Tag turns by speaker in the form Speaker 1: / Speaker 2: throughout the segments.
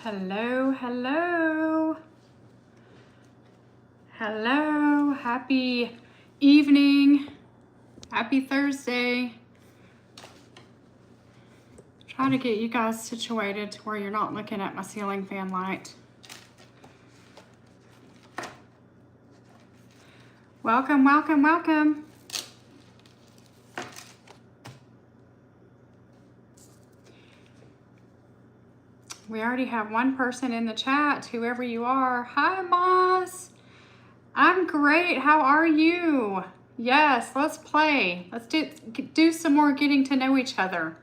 Speaker 1: Hello, hello. Hello, happy evening. Happy Thursday. Trying to get you guys situated to where you're not looking at my ceiling fan light. Welcome, welcome, welcome. We already have one person in the chat, whoever you are. Hi, Moss. I'm great. How are you? Yes, let's play. Let's do some more getting to know each other.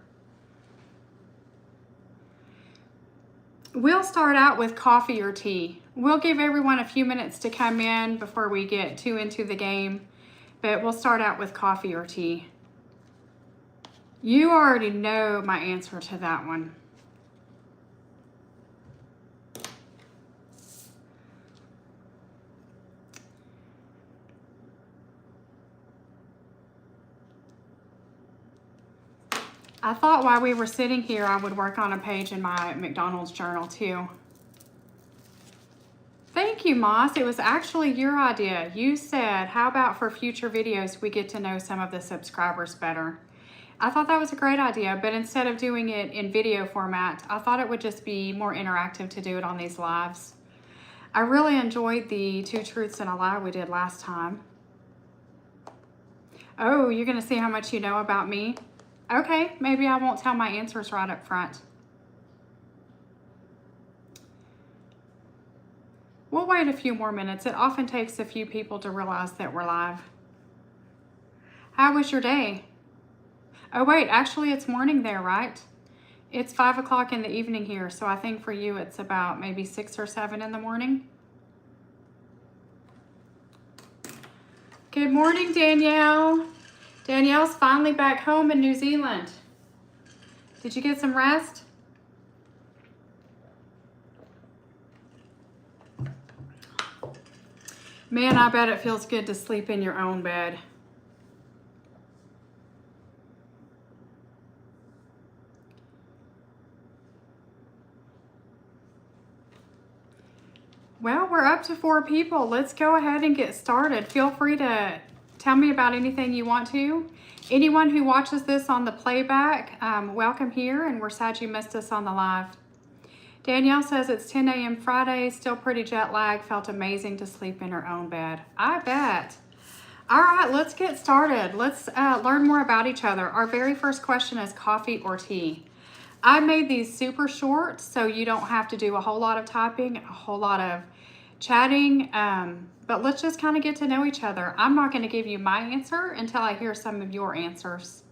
Speaker 1: We'll start out with coffee or tea. We'll give everyone a few minutes to come in before we get too into the game, but we'll start out with coffee or tea. You already know my answer to that one. I thought while we were sitting here, I would work on a page in my McDonald's journal too. Thank you, Moss. It was actually your idea. You said, how about for future videos, we get to know some of the subscribers better. I thought that was a great idea, but instead of doing it in video format, I thought it would just be more interactive to do it on these lives. I really enjoyed the 2 truths and a lie we did last time. Oh, you're gonna see how much you know about me? Okay, maybe I won't tell my answers right up front. We'll wait a few more minutes. It often takes a few people to realize that we're live. How was your day? Oh wait, actually it's morning there, right? It's 5 o'clock in the evening here, so I think for you it's about maybe 6 or 7 in the morning. Good morning, Danielle. Danielle's finally back home in New Zealand. Did you get some rest? Man, I bet it feels good to sleep in your own bed. Well, we're up to 4 people. Let's go ahead and get started. Feel free to tell me about anything you want to. Anyone who watches this on the playback, welcome here, and we're sad you missed us on the live. Danielle says it's 10 a.m. Friday, still pretty jet lagged, felt amazing to sleep in her own bed. I bet. All right, let's get started. Let's learn more about each other. Our very first question is coffee or tea. I made these super short, so you don't have to do a whole lot of typing, a whole lot of chatting, but let's just kind of get to know each other. I'm not going to give you my answer until I hear some of your answers.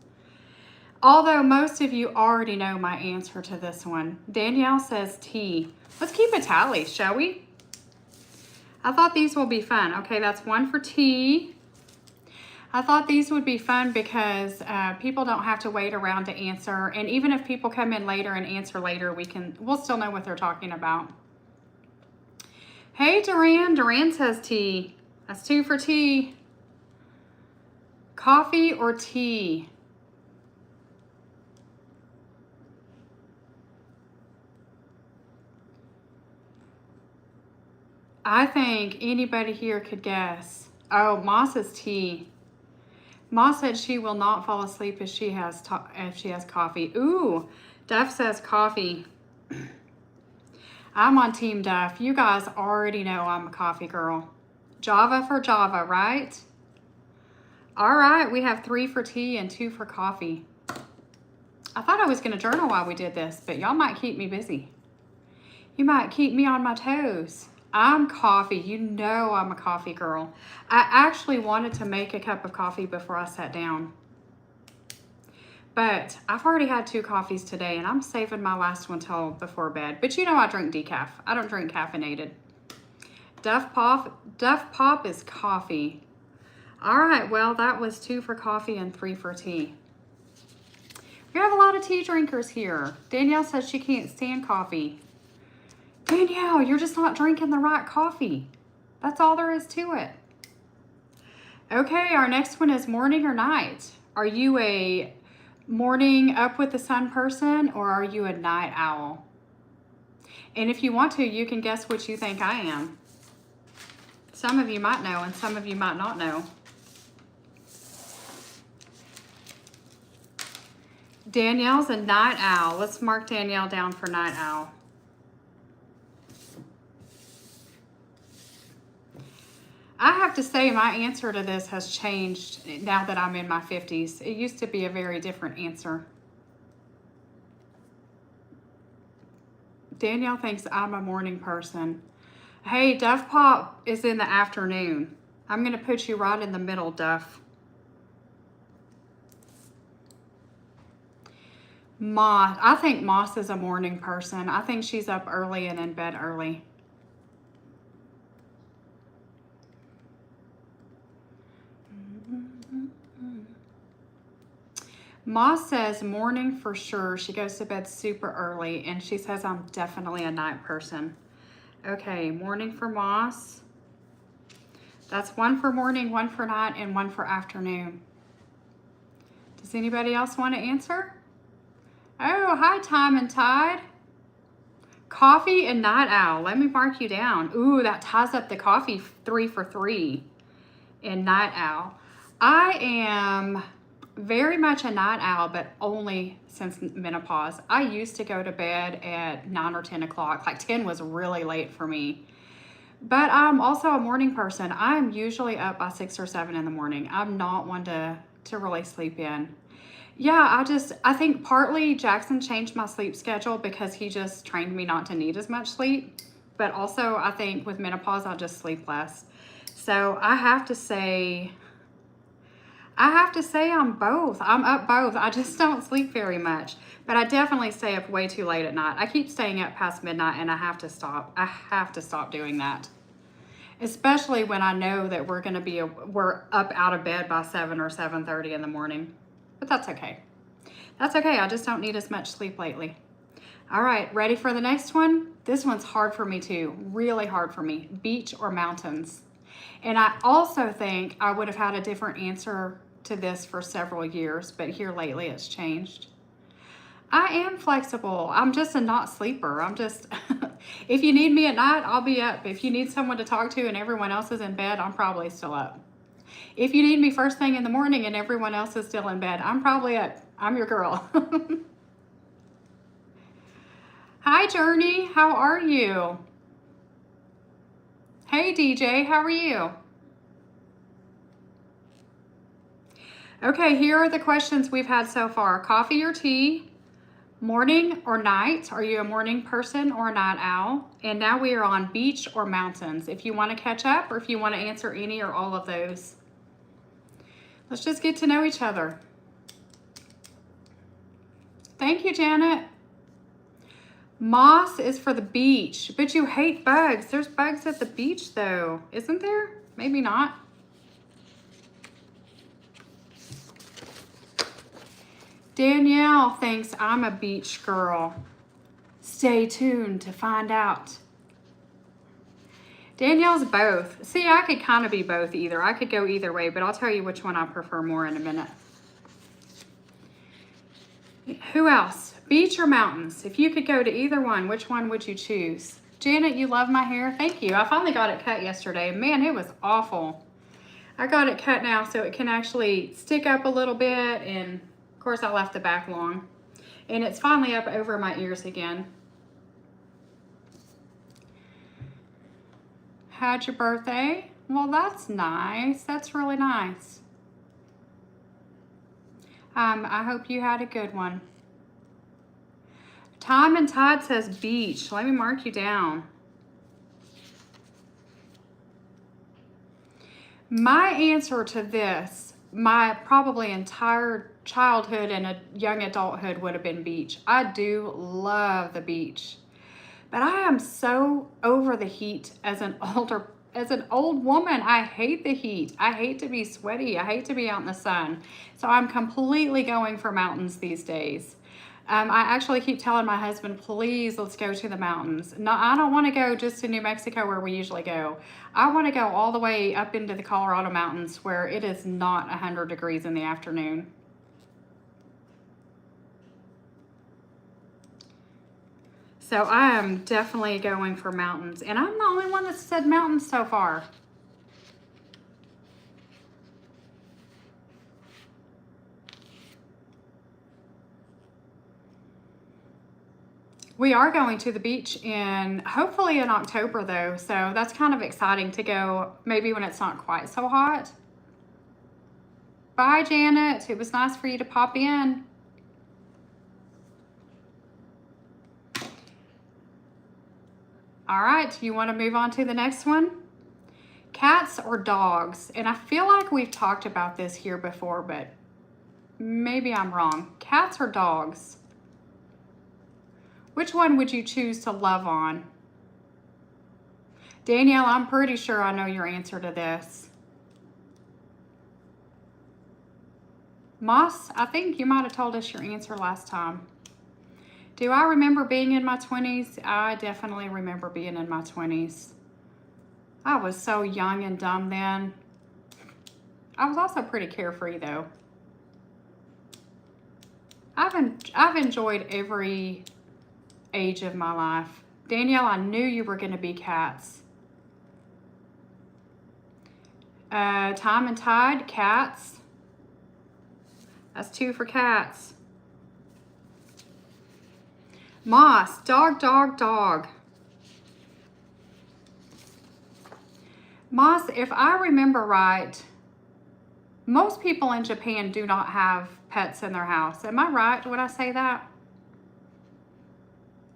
Speaker 1: Although most of you already know my answer to this one. Danielle says tea. Let's keep a tally, shall we? I thought these will be fun. Okay, that's 1 for tea. I thought these would be fun because people don't have to wait around to answer. And even if people come in later and answer later, we'll still know what they're talking about. Hey, Duran. Duran says tea. That's 2 for tea. Coffee or tea? I think anybody here could guess. Oh, Moss is tea. Moss said she will not fall asleep if she has coffee. Ooh, Duff says coffee. I'm on Team Duff. You guys already know I'm a coffee girl. Java for Java, right? All right, we have 3 for tea and 2 for coffee. I thought I was going to journal while we did this, but y'all might keep me busy. You might keep me on my toes. I'm coffee. You know I'm a coffee girl. I actually wanted to make a cup of coffee before I sat down. But I've already had 2 coffees today, and I'm saving my last one till before bed. But you know I drink decaf. I don't drink caffeinated. Duff Pop is coffee. All right, well, that was 2 for coffee and 3 for tea. We have a lot of tea drinkers here. Danielle says she can't stand coffee. Danielle, you're just not drinking the right coffee. That's all there is to it. Okay, our next one is morning or night. Are you a morning up with the sun person or are you a night owl? And if you want to, you can guess what you think I am. Some of you might know and some of you might not know. Danielle's a night owl. Let's mark Danielle down for night owl. I have to say my answer to this has changed now that I'm in my 50s. It used to be a very different answer. Danielle thinks I'm a morning person. Hey, Duff Pop is in the afternoon. I'm going to put you right in the middle, Duff. Moss. I think Moss is a morning person. I think she's up early and in bed early. Moss says morning for sure. She goes to bed super early, and she says I'm definitely a night person. Okay, morning for Moss. That's one for morning, one for night, and one for afternoon. Does anybody else want to answer? Oh, hi, Time and Tide. Coffee and night owl. Let me mark you down. Ooh, that ties up the coffee 3 for 3 and night owl. I am very much a night owl, but only since menopause. I used to go to bed at 9 or 10 o'clock. Like 10 was really late for me. But I'm also a morning person. I'm usually up by 6 or 7 in the morning. I'm not one to really sleep in. Yeah, I think partly Jackson changed my sleep schedule because he just trained me not to need as much sleep. But also I think with menopause, I just sleep less. So I have to say I'm both. I'm up both. I just don't sleep very much. But I definitely stay up way too late at night. I keep staying up past midnight and I have to stop. I have to stop doing that. Especially when I know that we're up out of bed by 7 or 7:30 in the morning. But that's okay. That's okay. I just don't need as much sleep lately. All right, ready for the next one? This one's hard for me too. Really hard for me. Beach or mountains? And I also think I would have had a different answer to this for several years, but here lately it's changed. I am flexible. I'm just a not sleeper. I'm just, if you need me at night, I'll be up. If you need someone to talk to and everyone else is in bed, I'm probably still up. If you need me first thing in the morning and everyone else is still in bed, I'm probably up. I'm your girl. Hi, Journey. How are you? Hey, DJ. How are you? Okay, here are the questions we've had so far. Coffee or tea? Morning or night? Are you a morning person or a night owl? And now we are on beach or mountains. If you want to catch up or if you want to answer any or all of those. Let's just get to know each other. Thank you, Janet. Moss is for the beach, but you hate bugs. There's bugs at the beach though, isn't there? Maybe not. Danielle thinks I'm a beach girl. Stay tuned to find out. Danielle's both. See, I could kind of be both either. I could go either way, but I'll tell you which one I prefer more in a minute. Who else? Beach or mountains? If you could go to either one, which one would you choose? Janet, you love my hair? Thank you. I finally got it cut yesterday. Man, it was awful. I got it cut now so it can actually stick up a little bit, and of course I left the back long. And it's finally up over my ears again. Had your birthday? Well, that's nice. That's really nice. I hope you had a good one. Time and Tide says beach. Let me mark you down. My answer to this, my probably entire childhood and a young adulthood would have been beach. I do love the beach. But I am so over the heat as an old woman. I hate the heat. I hate to be sweaty. I hate to be out in the sun. So I'm completely going for mountains these days. I actually keep telling my husband, please, let's go to the mountains. No, I don't want to go just to New Mexico where we usually go. I want to go all the way up into the Colorado mountains where it is not 100 degrees in the afternoon. So I am definitely going for mountains. And I'm the only one that said mountains so far. We are going to the beach hopefully in October though. So that's kind of exciting to go maybe when it's not quite so hot. Bye, Janet. It was nice for you to pop in. All right, you want to move on to the next one? Cats or dogs? And I feel like we've talked about this here before, but maybe I'm wrong. Cats or dogs? Which one would you choose to love on? Danielle, I'm pretty sure I know your answer to this. Moss, I think you might have told us your answer last time. Do I remember being in my 20s? I definitely remember being in my 20s. I was so young and dumb then. I was also pretty carefree though. I've enjoyed every age of my life. Danielle, I knew you were going to be cats. Time and Tide, cats. That's 2 for cats. Moss, dog, dog, dog. Moss, if I remember right, most people in Japan do not have pets in their house. Am I right when I say that?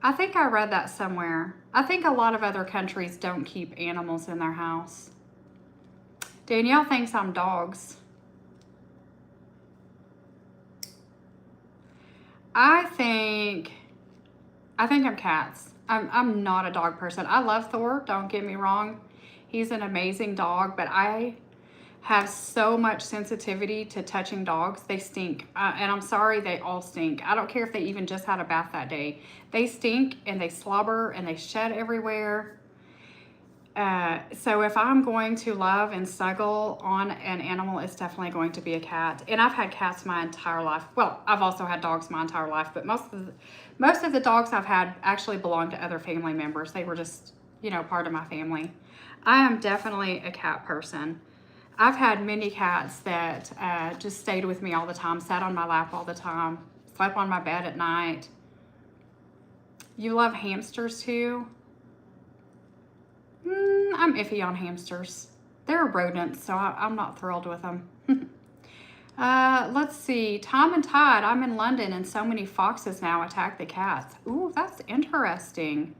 Speaker 1: I think I read that somewhere. I think a lot of other countries don't keep animals in their house. Danielle thinks I'm dogs. I think I'm cats. I'm not a dog person. I love Thor, don't get me wrong. He's an amazing dog, but I have so much sensitivity to touching dogs. They stink. And I'm sorry, they all stink. I don't care if they even just had a bath that day. They stink and they slobber and they shed everywhere. So if I'm going to love and snuggle on an animal, it's definitely going to be a cat. And I've had cats my entire life. Well, I've also had dogs my entire life, but most of the dogs I've had actually belong to other family members. They were just, you know, part of my family. I am definitely a cat person. I've had many cats that just stayed with me all the time, sat on my lap all the time, slept on my bed at night. You love hamsters too? I'm iffy on hamsters. They're rodents, so I'm not thrilled with them. Let's see. Time and Tide. I'm in London and so many foxes now attack the cats. Ooh, that's interesting.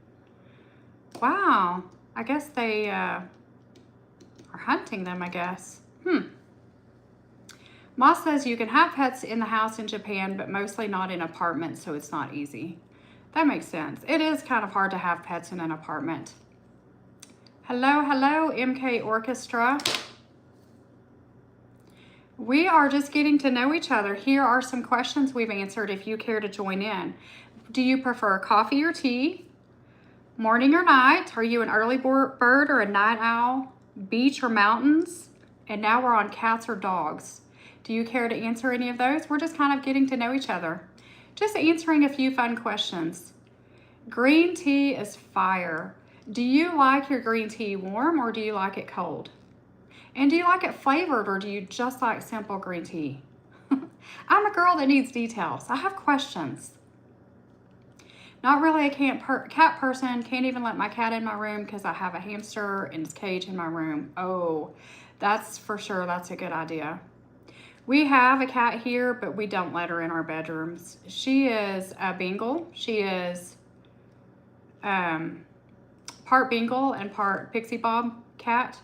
Speaker 1: Wow. I guess they are hunting them, I guess. Moss says you can have pets in the house in Japan, but mostly not in apartments, so it's not easy. That makes sense. It is kind of hard to have pets in an apartment. Hello, hello, MK Orchestra. We are just getting to know each other. Here are some questions we've answered if you care to join in. Do you prefer coffee or tea? Morning or night? Are you an early bird or a night owl? Beach or mountains? And now we're on cats or dogs. Do you care to answer any of those? We're just kind of getting to know each other. Just answering a few fun questions. Green tea is fire. Do you like your green tea warm or do you like it cold? And do you like it flavored or do you just like simple green tea? I'm a girl that needs details. I have questions. Not really a cat person. Can't even let my cat in my room because I have a hamster in its cage in my room. Oh, that's for sure. That's a good idea. We have a cat here, but we don't let her in our bedrooms. She is a Bengal. She is part Bengal and part Pixie Bob cat.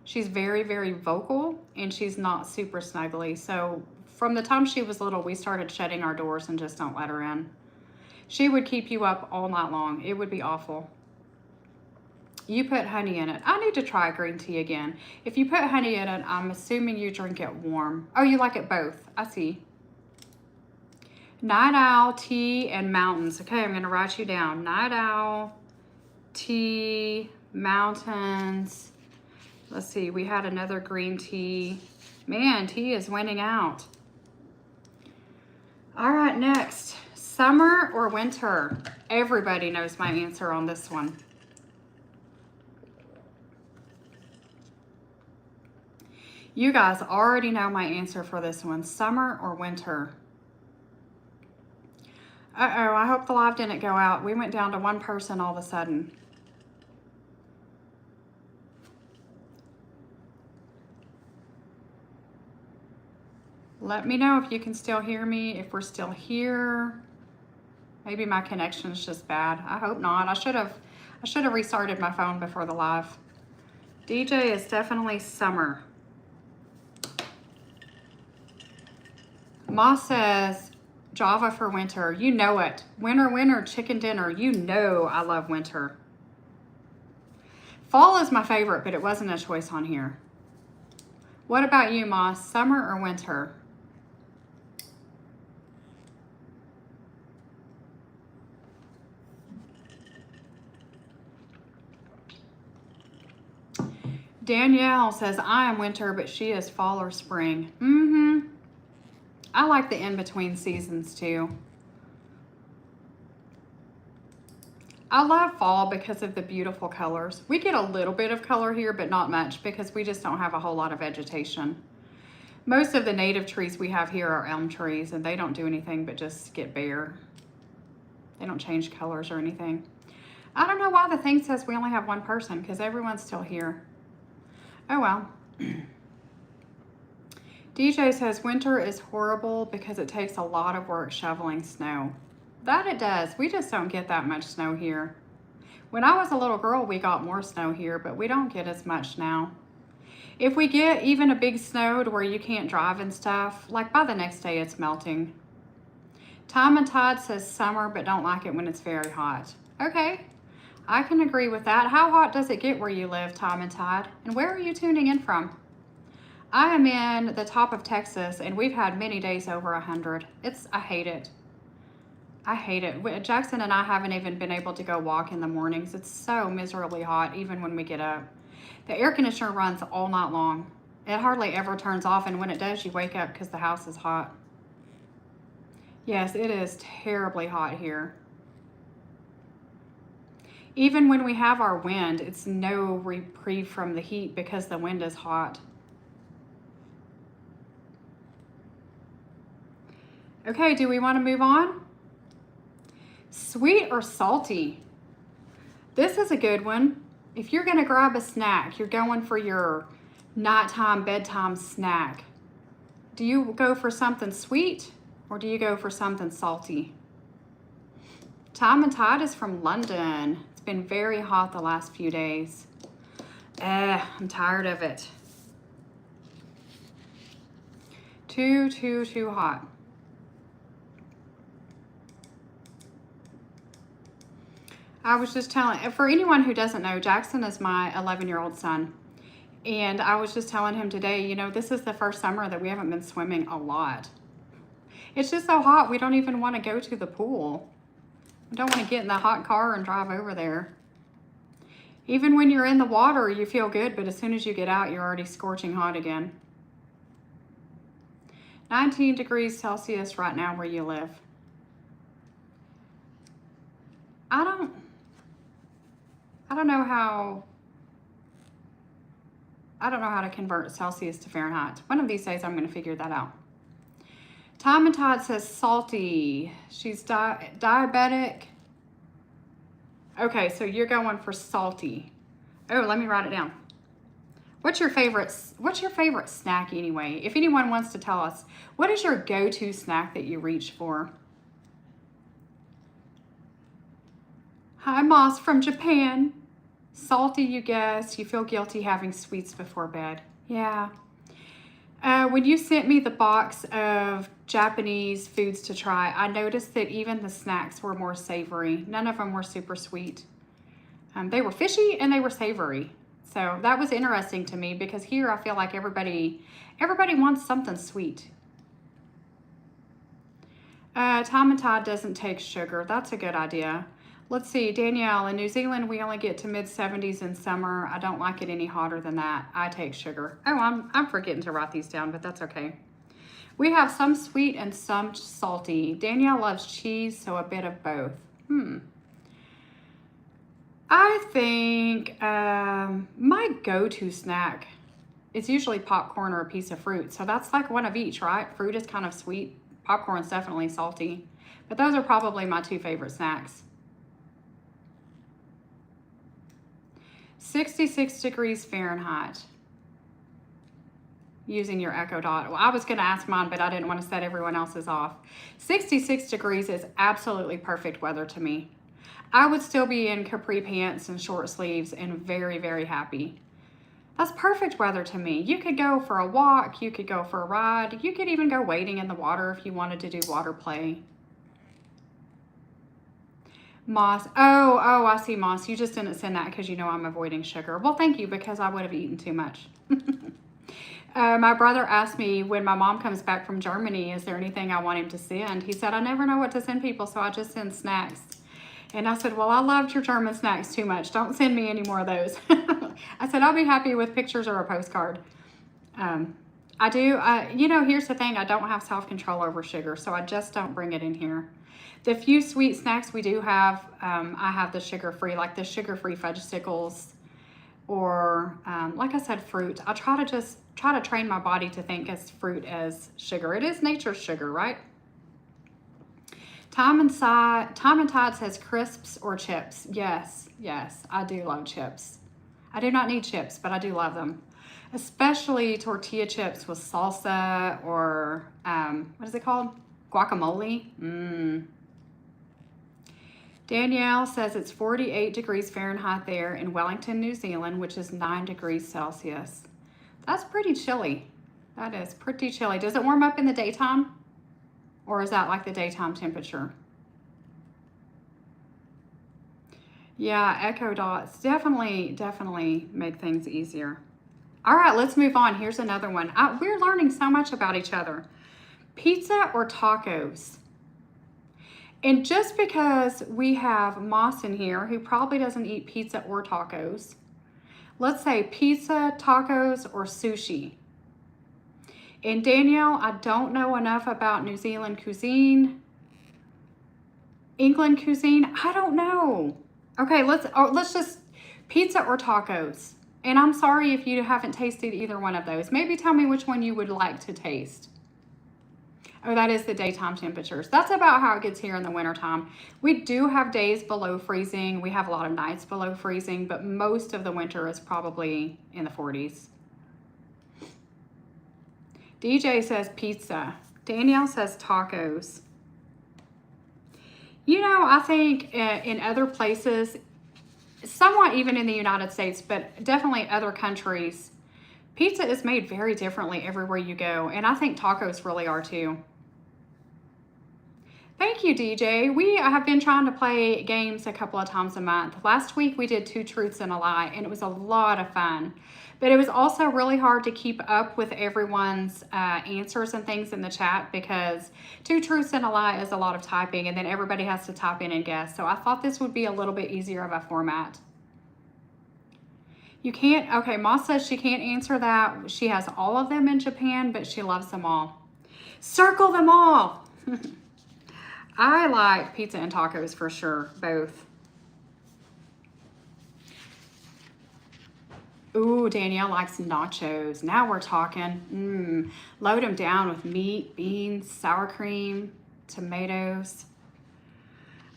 Speaker 1: She's very, very vocal and she's not super snuggly. So from the time she was little, we started shutting our doors and just don't let her in. She would keep you up all night long. It would be awful. You put honey in it. I need to try green tea again. If you put honey in it, I'm assuming you drink it warm. Oh, you like it both. I see. Night owl, tea, and mountains. Okay, I'm going to write you down. Night owl, tea, mountains. Let's see. We had another green tea. Man, tea is winning out. All right, next. Summer or winter? Everybody knows my answer on this one. You guys already know my answer for this one. Summer or winter? Uh-oh, I hope the live didn't go out. We went down to one person all of a sudden. Let me know if you can still hear me, if we're still here. Maybe my connection's just bad. I hope not. I should have restarted my phone before the live. DJ is definitely summer. Moss says Java for winter. You know it. Winter, winter, chicken dinner. You know I love winter. Fall is my favorite, but it wasn't a choice on here. What about you, Moss? Summer or winter? Danielle says, I am winter, but she is fall or spring. I like the in-between seasons too. I love fall because of the beautiful colors. We get a little bit of color here, but not much because we just don't have a whole lot of vegetation. Most of the native trees we have here are elm trees, and they don't do anything but just get bare. They don't change colors or anything. I don't know why the thing says we only have one person because everyone's still here. Oh well. DJ says winter is horrible because it takes a lot of work shoveling snow. That it does. We just don't get that much snow here. When I was a little girl, we got more snow here, but we don't get as much now. If we get even a big snow to where you can't drive and stuff, like by the next day it's melting. Tom and Todd says summer, but don't like it when it's very hot. Okay, I can agree with that. How hot does it get where you live, Tom and Todd? And where are you tuning in from? I am in the top of Texas, and we've had many days over 100. I hate it. I hate it. Jackson and I haven't even been able to go walk in the mornings. It's so miserably hot, even when we get up. The air conditioner runs all night long. It hardly ever turns off, and when it does, you wake up because the house is hot. Yes, it is terribly hot here. Even when we have our wind, it's no reprieve from the heat because the wind is hot. Okay, do we want to move on? Sweet or salty? This is a good one. If you're going to grab a snack, you're going for your nighttime, bedtime snack. Do you go for something sweet or do you go for something salty? Tom and Todd is from London. It's been very hot the last few days. I'm tired of it. Too hot. I was just telling, for anyone who doesn't know, Jackson is my 11-year-old son. And I was just telling him today, you know, this is the first summer that we haven't been swimming a lot. It's just so hot, we don't even want to go to the pool. We don't want to get in the hot car and drive over there. Even when you're in the water, you feel good, but as soon as you get out, you're already scorching hot again. 19 degrees Celsius right now where you live. I don't know how to convert Celsius to Fahrenheit. One of these days I'm going to figure that out. Tom and Todd says salty. She's diabetic. Okay, so you're going for salty. Oh, let me write it down. What's your favorite snack anyway? If anyone wants to tell us, what is your go-to snack that you reach for? Hi, Moss from Japan. Salty, you guess. You feel guilty having sweets before bed. Yeah. When you sent me the box of Japanese foods to try, I noticed that even the snacks were more savory. None of them were super sweet. They were fishy and they were savory. So that was interesting to me because here I feel like everybody wants something sweet. Tom and Todd doesn't take sugar. That's a good idea. Let's see, Danielle, in New Zealand, we only get to mid-70s in summer. I don't like it any hotter than that. I take sugar. Oh, I'm forgetting to write these down, but that's okay. We have some sweet and some salty. Danielle loves cheese, so a bit of both. I think my go-to snack is usually popcorn or a piece of fruit. So that's like one of each, right? Fruit is kind of sweet. Popcorn's definitely salty. But those are probably my two favorite snacks. 66 degrees Fahrenheit. Using your Echo Dot. Well, I was going to ask mine, but I didn't want to set everyone else's off. 66 degrees is absolutely perfect weather to me. I would still be in capri pants and short sleeves and very, very happy. That's perfect weather to me. You could go for a walk, you could go for a ride, you could even go wading in the water if you wanted to do water play. Moss, oh, I see, Moss. You just didn't send that because you know I'm avoiding sugar. Well, thank you, because I would have eaten too much. My brother asked me when my mom comes back from Germany, is there anything I want him to send? He said, I never know what to send people, so I just send snacks. And I said, well, I loved your German snacks too much. Don't send me any more of those. I said, I'll be happy with pictures or a postcard. I do, you know, here's the thing. I don't have self-control over sugar, so I just don't bring it in here. The few sweet snacks we do have, I have the sugar-free, like the sugar-free Fudgsicles, or like I said, fruit. I try to train my body to think as fruit as sugar. It is nature's sugar, right? Tom and Todd says crisps or chips. Yes, I do love chips. I do not need chips, but I do love them. Especially tortilla chips with salsa or, what is it called? Guacamole. Danielle says it's 48 degrees Fahrenheit there in Wellington, New Zealand, which is 9 degrees Celsius. That's pretty chilly. That is pretty chilly. Does it warm up in the daytime? Or is that like the daytime temperature? Yeah, Echo Dots definitely make things easier. All right, let's move on. Here's another one. We're learning so much about each other. Pizza or tacos? And just because we have Moss in here, who probably doesn't eat pizza or tacos, let's say pizza, tacos, or sushi. And Danielle, I don't know enough about New Zealand cuisine. England cuisine, I don't know. Okay, let's just pizza or tacos. And I'm sorry if you haven't tasted either one of those. Maybe tell me which one you would like to taste. Oh, that is the daytime temperatures. That's about how it gets here in the wintertime. We do have days below freezing. We have a lot of nights below freezing, but most of the winter is probably in the 40s. DJ says pizza. Danielle says tacos. You know, I think in other places, somewhat even in the United States, but definitely other countries, pizza is made very differently everywhere you go. And I think tacos really are too. Thank you, DJ. We have been trying to play games a couple of times a month. Last week we did 2 Truths and a Lie, and it was a lot of fun. But it was also really hard to keep up with everyone's answers and things in the chat, because 2 Truths and a Lie is a lot of typing, and then everybody has to type in and guess. So I thought this would be a little bit easier of a format. You can't, okay, Moss says she can't answer that. She has all of them in Japan, but she loves them all. Circle them all. I like pizza and tacos for sure, both. Ooh, Danielle likes nachos. Now we're talking. Load them down with meat, beans, sour cream, tomatoes.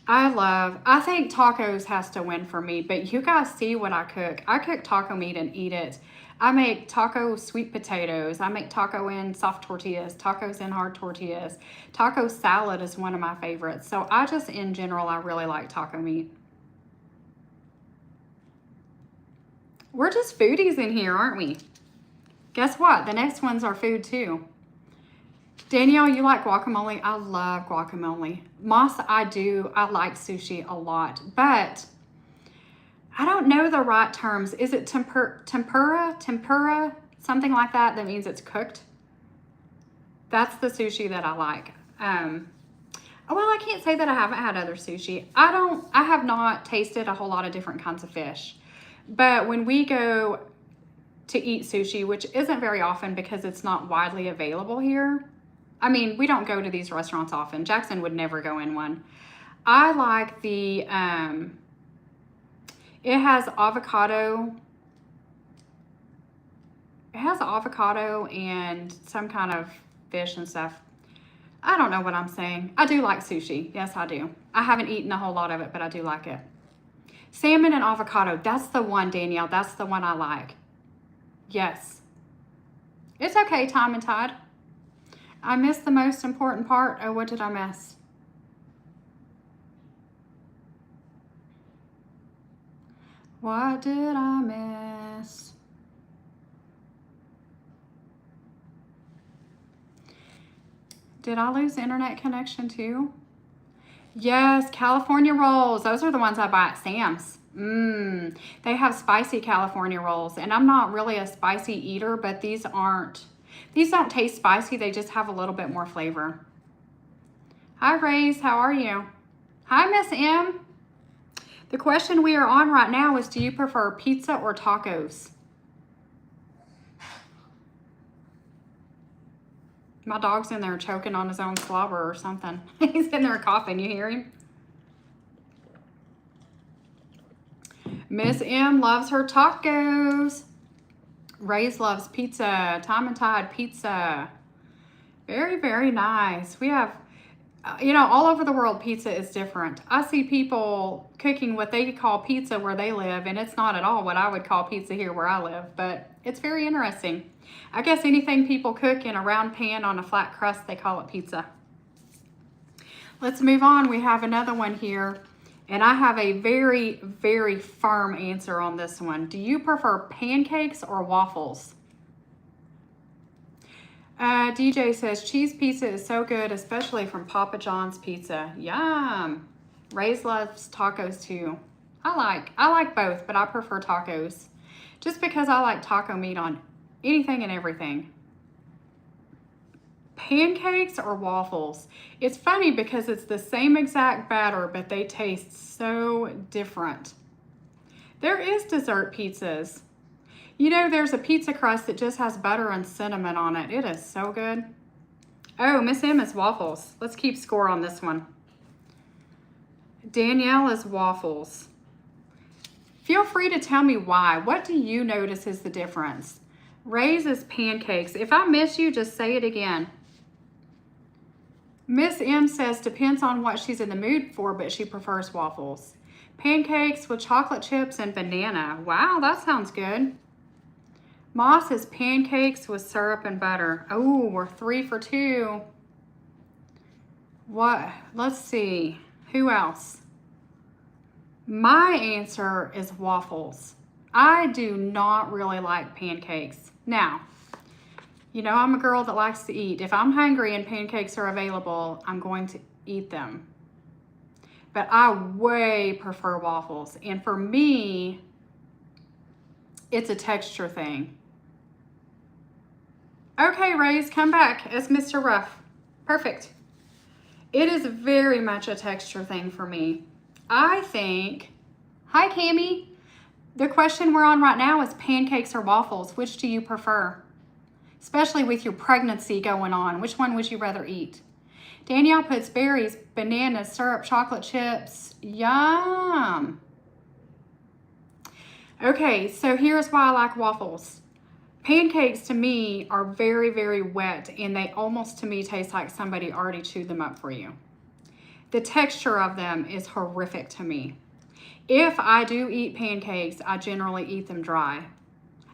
Speaker 1: I think tacos has to win for me, but you guys see what I cook. I cook taco meat and eat it. I make taco sweet potatoes. I make taco in soft tortillas, tacos in hard tortillas. Taco salad is one of my favorites. So I just, in general, I really like taco meat. We're just foodies in here, aren't we? Guess what? The next ones are food too. Danielle, you like guacamole? I love guacamole. Moss, I do. I like sushi a lot, but I don't know the right terms. Is it tempura? Something like that. That means it's cooked. That's the sushi that I like. Well, I can't say that I haven't had other sushi. I have not tasted a whole lot of different kinds of fish. But when we go to eat sushi, which isn't very often because it's not widely available here, I mean, we don't go to these restaurants often. Jackson would never go in one. I like the, it has avocado. It has avocado and some kind of fish and stuff. I don't know what I'm saying. I do like sushi. Yes, I do. I haven't eaten a whole lot of it, but I do like it. Salmon and avocado. That's the one, Danielle. That's the one I like. Yes. It's okay, Time and Tide. I missed the most important part. Oh, what did I miss? What did I miss? Did I lose internet connection too? Yes, California rolls. Those are the ones I buy at Sam's. They have spicy California rolls, and I'm not really a spicy eater, but these don't taste spicy. They just have a little bit more flavor. Hi, Raze. How are you? Hi, Miss M. The question we are on right now is, do you prefer pizza or tacos? My dog's in there choking on his own slobber or something. He's in there coughing. You hear him? Miss M loves her tacos. Ray's loves pizza. Time and Tide pizza. Very, very nice. We have, you know, all over the world, pizza is different. I see people cooking what they call pizza where they live, and it's not at all what I would call pizza here where I live, but it's very interesting. I guess anything people cook in a round pan on a flat crust, they call it pizza. Let's move on. We have another one here, and I have a very, very firm answer on this one. Do you prefer pancakes or waffles? DJ says, cheese pizza is so good, especially from Papa John's Pizza. Yum. Ray's loves tacos too. I like both, but I prefer tacos. Just because I like taco meat on anything and everything. Pancakes or waffles? It's funny because it's the same exact batter, but they taste so different. There is dessert pizzas. You know, there's a pizza crust that just has butter and cinnamon on it. It is so good. Oh, Miss M is waffles. Let's keep score on this one. Danielle is waffles. Feel free to tell me why. What do you notice is the difference? Ray's is pancakes. If I miss you, just say it again. Miss M says depends on what she's in the mood for, but she prefers waffles. Pancakes with chocolate chips and banana. Wow, that sounds good. Moss is pancakes with syrup and butter. Oh, we're 3 for 2. What? Let's see. Who else? My answer is waffles. I do not really like pancakes. Now, you know I'm a girl that likes to eat. If I'm hungry and pancakes are available, I'm going to eat them. But I way prefer waffles. And for me, it's a texture thing. Okay, Rays, come back as Mr. Ruff. Perfect. It is very much a texture thing for me. I think, hi Cammie. The question we're on right now is pancakes or waffles. Which do you prefer? Especially with your pregnancy going on. Which one would you rather eat? Danielle puts berries, bananas, syrup, chocolate chips. Yum. Okay, so here's why I like waffles. Pancakes to me are very, very wet, and they almost to me taste like somebody already chewed them up for you. The texture of them is horrific to me. If I do eat pancakes, I generally eat them dry.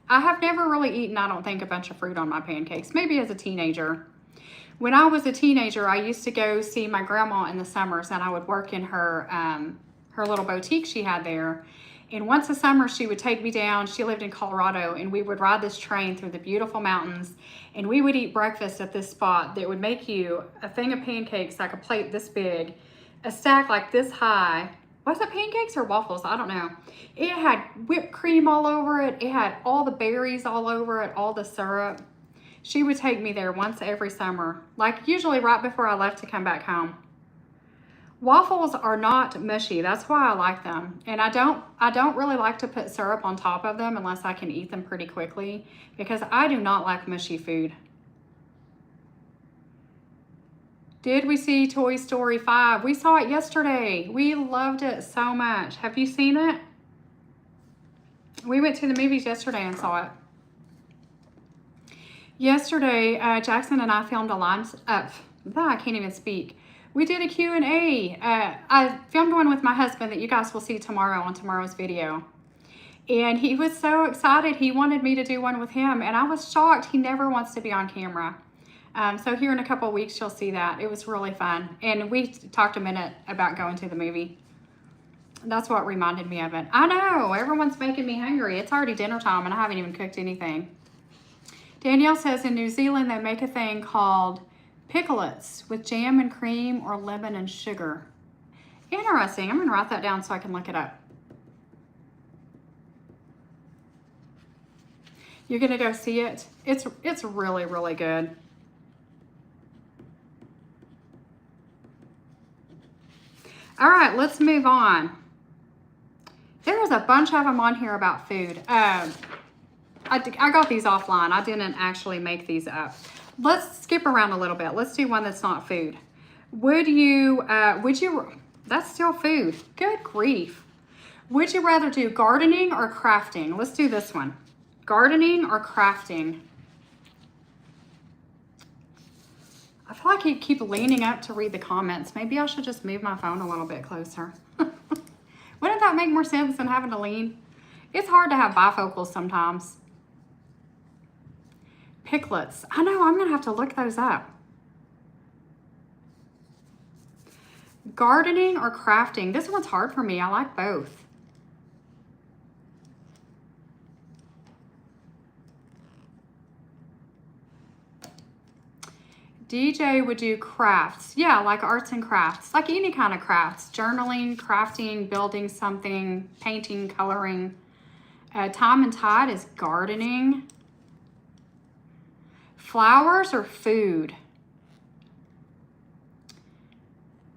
Speaker 1: I have never really eaten, I don't think, a bunch of fruit on my pancakes, maybe as a teenager. When I was a teenager, I used to go see my grandma in the summers, and I would work in her little boutique she had there. And once a summer, she would take me down. She lived in Colorado, and we would ride this train through the beautiful mountains, and we would eat breakfast at this spot that would make you a thing of pancakes, like a plate this big, a stack like this high. Was it pancakes or waffles? I don't know. It had whipped cream all over it. It had all the berries all over it, all the syrup. She would take me there once every summer, like usually right before I left to come back home. Waffles are not mushy. That's why I like them. And I don't really like to put syrup on top of them unless I can eat them pretty quickly, because I do not like mushy food. Did we see Toy Story 5? We saw it yesterday. We loved it so much. Have you seen it? We went to the movies yesterday and saw it. Yesterday, Jackson and I filmed a line up. I can't even speak. We did a Q&A. I filmed one with my husband that you guys will see tomorrow on tomorrow's video. And he was so excited. He wanted me to do one with him. And I was shocked. He never wants to be on camera. So here in a couple of weeks, you'll see that. It was really fun. And we talked a minute about going to the movie. That's what reminded me of it. I know. Everyone's making me hungry. It's already dinner time and I haven't even cooked anything. Danielle says in New Zealand, they make a thing called picklets with jam and cream or lemon and sugar. Interesting. I'm going to write that down so I can look it up. You're going to go see it? It's really, really good. All right, let's move on. There's a bunch of them on here about food. I got these offline. I didn't actually make these up. Let's skip around a little bit. Let's do one that's not food. Would you, that's still food. Good grief. Would you rather do gardening or crafting? Let's do this one. Gardening or crafting? I feel like you keep leaning up to read the comments. Maybe I should just move my phone a little bit closer. Wouldn't that make more sense than having to lean? It's hard to have bifocals sometimes. Picklets. I know, I'm going to have to look those up. Gardening or crafting? This one's hard for me. I like both. DJ would do crafts. Yeah, like arts and crafts. Like any kind of crafts. Journaling, crafting, building something, painting, coloring. Time and Tide is gardening. Flowers or food?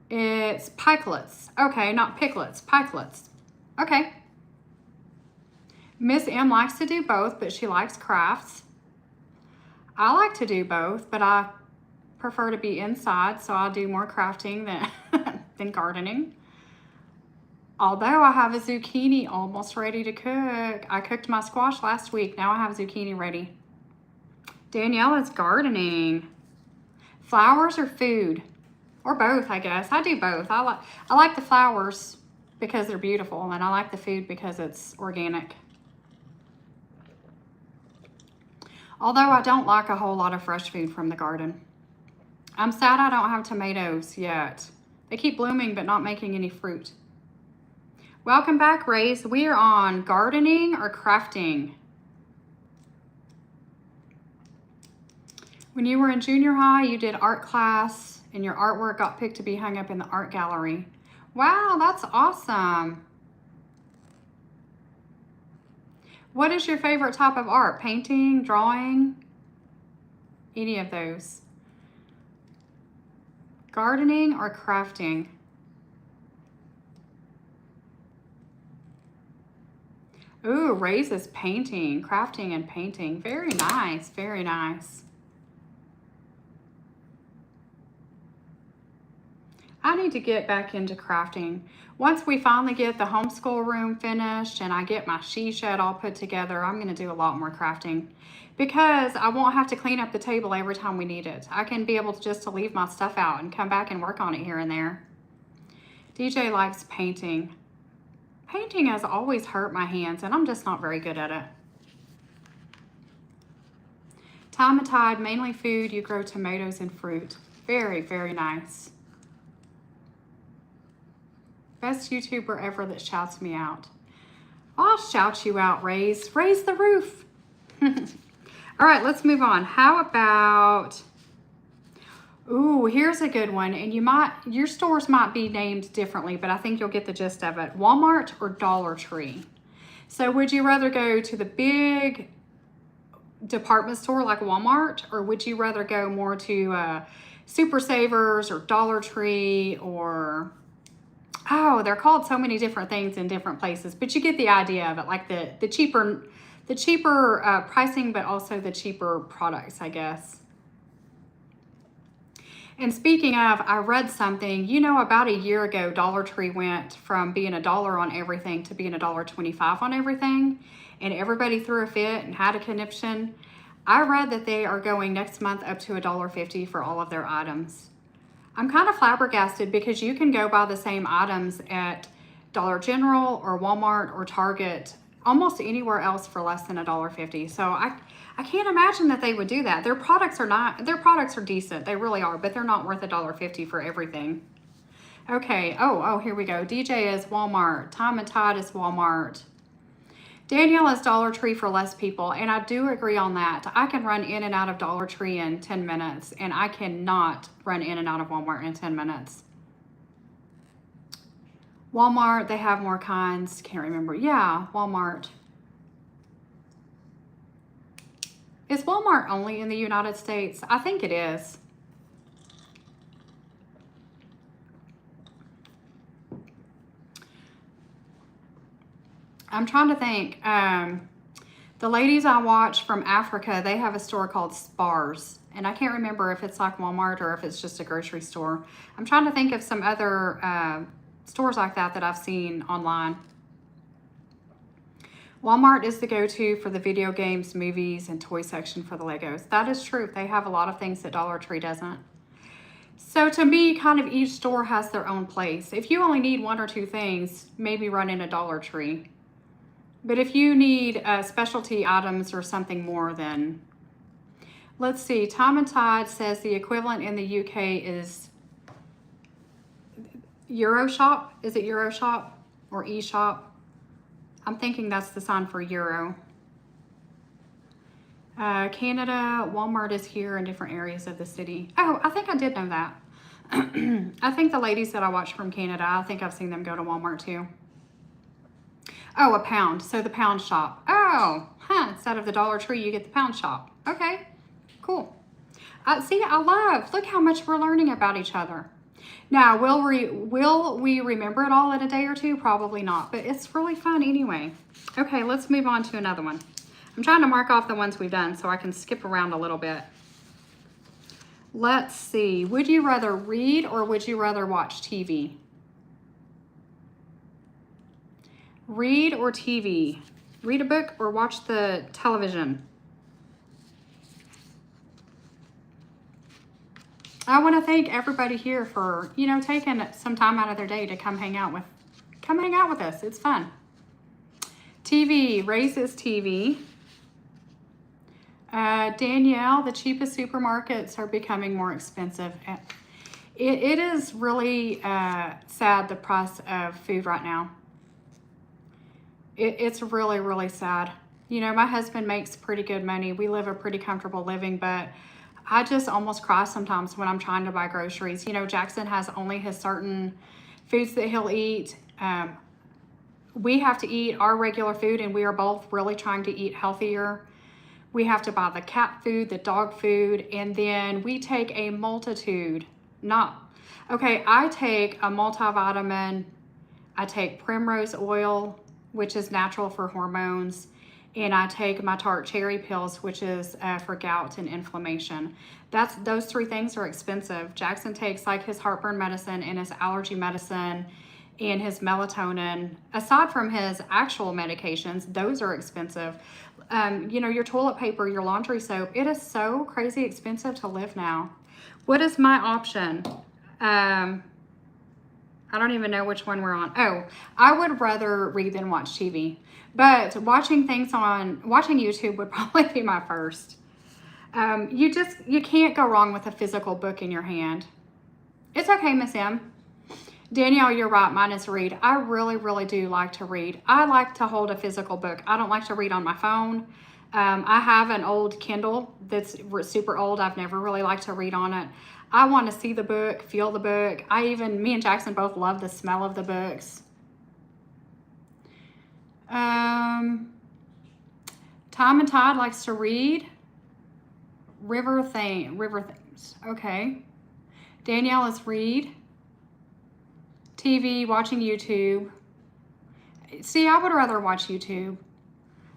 Speaker 1: It's pikelets. Okay, not picklets, pikelets. Okay. Miss M likes to do both, but she likes crafts. I like to do both, but I prefer to be inside, so I'll do more crafting than gardening. Although I have a zucchini almost ready to cook. I cooked my squash last week. Now I have zucchini ready. Danielle is gardening. Flowers or food? Or both, I guess. I do both. I like the flowers because they're beautiful, and I like the food because it's organic. Although I don't like a whole lot of fresh food from the garden. I'm sad I don't have tomatoes yet. They keep blooming but not making any fruit. Welcome back, Race. We are on gardening or crafting. When you were in junior high, you did art class and your artwork got picked to be hung up in the art gallery. Wow, that's awesome. What is your favorite type of art? Painting, drawing? Any of those? Gardening or crafting? Ooh, Ray's is painting, crafting and painting. Very nice, very nice. I need to get back into crafting. Once we finally get the homeschool room finished and I get my she shed all put together, I'm going to do a lot more crafting because I won't have to clean up the table every time we need it. I can be able to just leave my stuff out and come back and work on it here and there. DJ likes painting. Painting has always hurt my hands and I'm just not very good at it. Time and Tide, mainly food. You grow tomatoes and fruit. Very, very nice. Best YouTuber ever that shouts me out. I'll shout you out, Raise. Raise the roof. All right, let's move on. How about, ooh, here's a good one. And your stores might be named differently, but I think you'll get the gist of it. Walmart or Dollar Tree? So would you rather go to the big department store like Walmart, or would you rather go more to Super Savers or Dollar Tree or... Oh, they're called so many different things in different places, but you get the idea of it, like the cheaper pricing, but also the cheaper products, I guess. And speaking of, I read something, you know, about a year ago, Dollar Tree went from being $1 on everything to being $1.25 on everything. And everybody threw a fit and had a conniption. I read that they are going next month up to $1.50 for all of their items. I'm kind of flabbergasted because you can go buy the same items at Dollar General or Walmart or Target, almost anywhere else for less than $1.50. So I can't imagine that they would do that. Their products are decent. They really are, but they're not worth $1.50 for everything. Okay, oh, here we go. DJ is Walmart. Tom and Todd is Walmart. Danielle is Dollar Tree for less people, and I do agree on that. I can run in and out of Dollar Tree in 10 minutes, and I cannot run in and out of Walmart in 10 minutes. Walmart, they have more kinds. Can't remember. Yeah, Walmart. Is Walmart only in the United States? I think it is. I'm trying to think. The ladies I watch from Africa, they have a store called Spars. And I can't remember if it's like Walmart or if it's just a grocery store. I'm trying to think of some other stores like that I've seen online. Walmart is the go-to for the video games, movies, and toy section for the Legos. That is true. They have a lot of things that Dollar Tree doesn't. So to me, kind of each store has their own place. If you only need one or two things, maybe run in a Dollar Tree. But if you need specialty items or something more, then let's see. Tom and Todd says the equivalent in the UK is Euroshop. Is it Euroshop or eShop? I'm thinking that's the sign for Euro. Canada, Walmart is here in different areas of the city. Oh, I think I did know that. I think the ladies that I watch from Canada, I think I've seen them go to Walmart too. Oh, a pound. So the pound shop. Oh, instead of the Dollar Tree, you get the pound shop. Okay, cool. See, look how much we're learning about each other. Now, will we remember it all in a day or two? Probably not, but it's really fun anyway. Okay, let's move on to another one. I'm trying to mark off the ones we've done so I can skip around a little bit. Let's see. Would you rather read or would you rather watch TV? Read or TV? Read a book or watch the television? I want to thank everybody here for, you know, taking some time out of their day to come hang out with us. It's fun. TV, raises TV. Danielle, the cheapest supermarkets are becoming more expensive. It is really sad, the price of food right now. It's really, really sad. You know, my husband makes pretty good money. We live a pretty comfortable living, but I just almost cry sometimes when I'm trying to buy groceries. You know, Jackson has only his certain foods that he'll eat. We have to eat our regular food, and we are both really trying to eat healthier. We have to buy the cat food, the dog food, and then we take a multitude. I take a multivitamin. I take Primrose Oil, which is natural for hormones, and I take my Tart Cherry Pills, which is for gout and inflammation. Those three things are expensive. Jackson takes like his heartburn medicine and his allergy medicine and his melatonin. Aside from his actual medications, those are expensive. You know, your toilet paper, your laundry soap, it is so crazy expensive to live now. What is my option? I don't even know which one we're on. Oh, I would rather read than watch TV. But watching YouTube would probably be my first. You can't go wrong with a physical book in your hand. It's okay, Miss M. Danielle, you're right. Mine is read. I really, really do like to read. I like to hold a physical book. I don't like to read on my phone. I have an old Kindle that's super old. I've never really liked to read on it. I want to see the book, feel the book. Me and Jackson both love the smell of the books. Tom and Todd likes to read. River Things. Okay. Danielle is read. TV, watching YouTube. See, I would rather watch YouTube.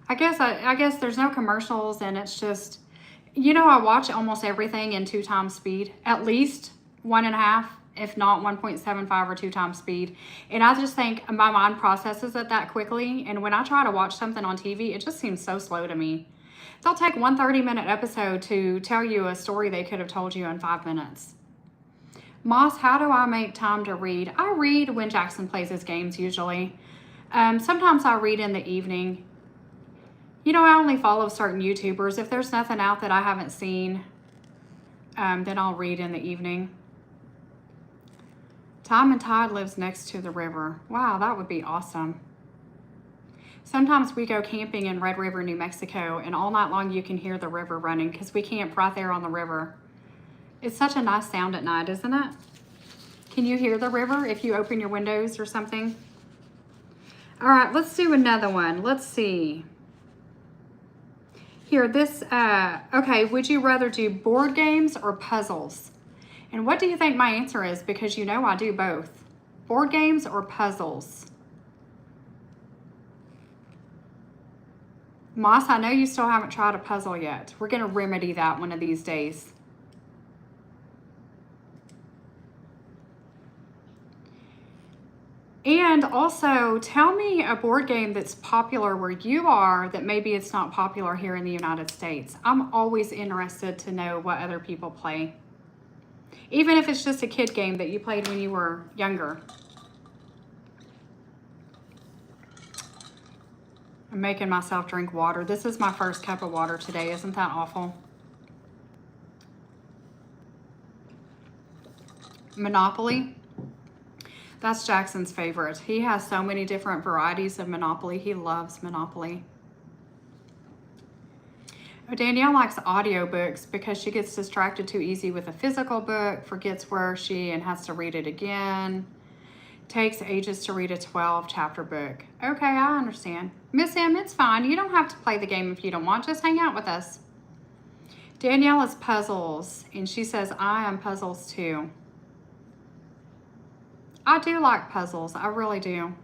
Speaker 1: I guess there's no commercials, and it's just, you know, I watch almost everything in 2 times speed, at least. 1.5, if not 1.75 or 2 times speed. And I just think my mind processes it that quickly. And when I try to watch something on TV, it just seems so slow to me. They'll take one 30-minute episode to tell you a story they could have told you in 5 minutes. Moss, how do I make time to read? I read when Jackson plays his games usually. Sometimes I read in the evening. You know, I only follow certain YouTubers. If there's nothing out that I haven't seen, then I'll read in the evening. Tom and Todd lives next to the river. Wow, that would be awesome. Sometimes we go camping in Red River, New Mexico, and all night long you can hear the river running because we camp right there on the river. It's such a nice sound at night, isn't it? Can you hear the river if you open your windows or something? All right, let's do another one. Let's see. Here, this, okay, would you rather do board games or puzzles? And what do you think my answer is? Because you know I do both. Board games or puzzles? Moss, I know you still haven't tried a puzzle yet. We're going to remedy that one of these days. And also, tell me a board game that's popular where you are that maybe it's not popular here in the United States. I'm always interested to know what other people play. Even if it's just a kid game that you played when you were younger. I'm making myself drink water. This is my first cup of water today. Isn't that awful? Monopoly. That's Jackson's favorite. He has so many different varieties of Monopoly. He loves Monopoly. Danielle likes audiobooks because she gets distracted too easy with a physical book, forgets where she and has to read it again. Takes ages to read a 12-chapter book. Okay, I understand. Miss M, it's fine. You don't have to play the game if you don't want. Just hang out with us. Danielle is puzzles, and she says, I am puzzles too. I do like puzzles. I really do.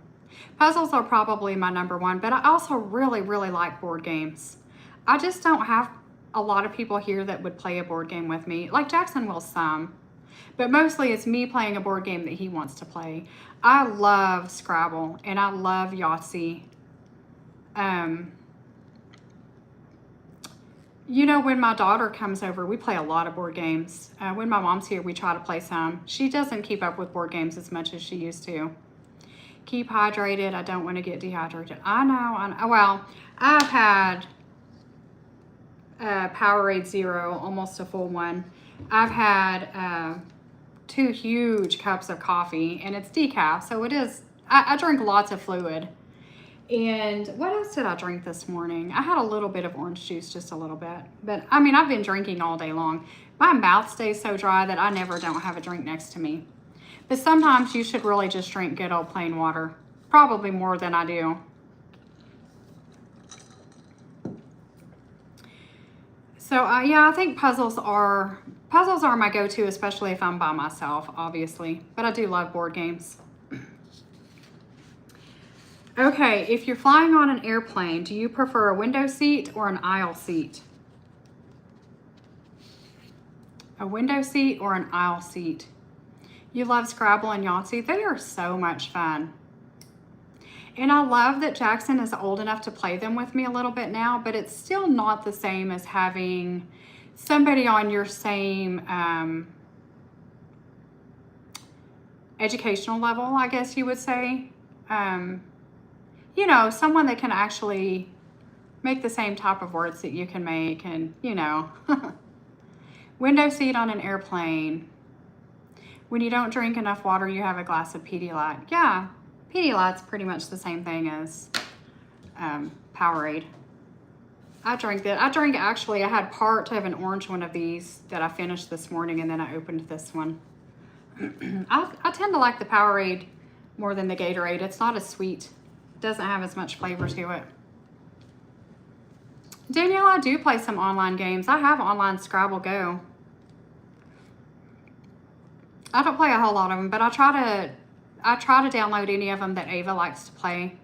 Speaker 1: Puzzles are probably my number one, but I also really, really like board games. I just don't have a lot of people here that would play a board game with me. Like Jackson will some, but mostly it's me playing a board game that he wants to play. I love Scrabble and I love Yahtzee. You know, when my daughter comes over, we play a lot of board games. When my mom's here, we try to play some. She doesn't keep up with board games as much as she used to. Keep hydrated. I don't want to get dehydrated. I know. Well, I've had Powerade Zero, almost a full one. I've had 2 huge cups of coffee, and it's decaf, so it is. I drink lots of fluid. And what else did I drink this morning? I had a little bit of orange juice, just a little bit. But, I mean, I've been drinking all day long. My mouth stays so dry that I never don't have a drink next to me. But sometimes you should really just drink good old plain water. Probably more than I do. So, yeah, I think puzzles are my go-to, especially if I'm by myself, obviously. But I do love board games. Okay, if you're flying on an airplane, do you prefer a window seat or an aisle seat? A window seat or an aisle seat? You love Scrabble and Yahtzee. They are so much fun. And I love that Jackson is old enough to play them with me a little bit now, but it's still not the same as having somebody on your same educational level, I guess you would say. You know, someone that can actually make the same type of words that you can make and, you know. Window seat on an airplane. When you don't drink enough water, you have a glass of Pedialyte. Yeah, Pedialyte's pretty much the same thing as Powerade. I drank that. Actually, I had part of an orange one of these that I finished this morning, and then I opened this one. I tend to like the Powerade more than the Gatorade. It's not as sweet. Doesn't have as much flavor to it. Danielle, I do play some online games. I have online Scrabble Go. I don't play a whole lot of them, but I try to download any of them that Ava likes to play.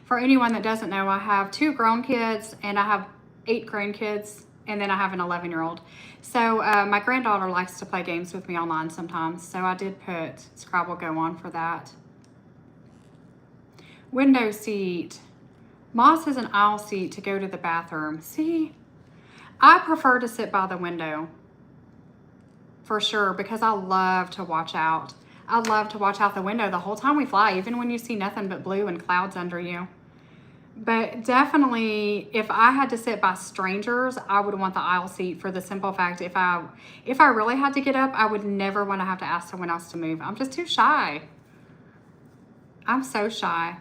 Speaker 1: For anyone that doesn't know, I have 2 grown kids and I have 8 grandkids. and then I have an 11-year-old. So my granddaughter likes to play games with me online sometimes. So I did put Scrabble Go on for that. Window seat. Moss has an aisle seat to go to the bathroom. See, I prefer to sit by the window for sure because I love to watch out. I love to watch out the window the whole time we fly, even when you see nothing but blue and clouds under you. But definitely, if I had to sit by strangers, I would want the aisle seat for the simple fact if I really had to get up, I would never want to have to ask someone else to move. I'm just too shy. I'm so shy.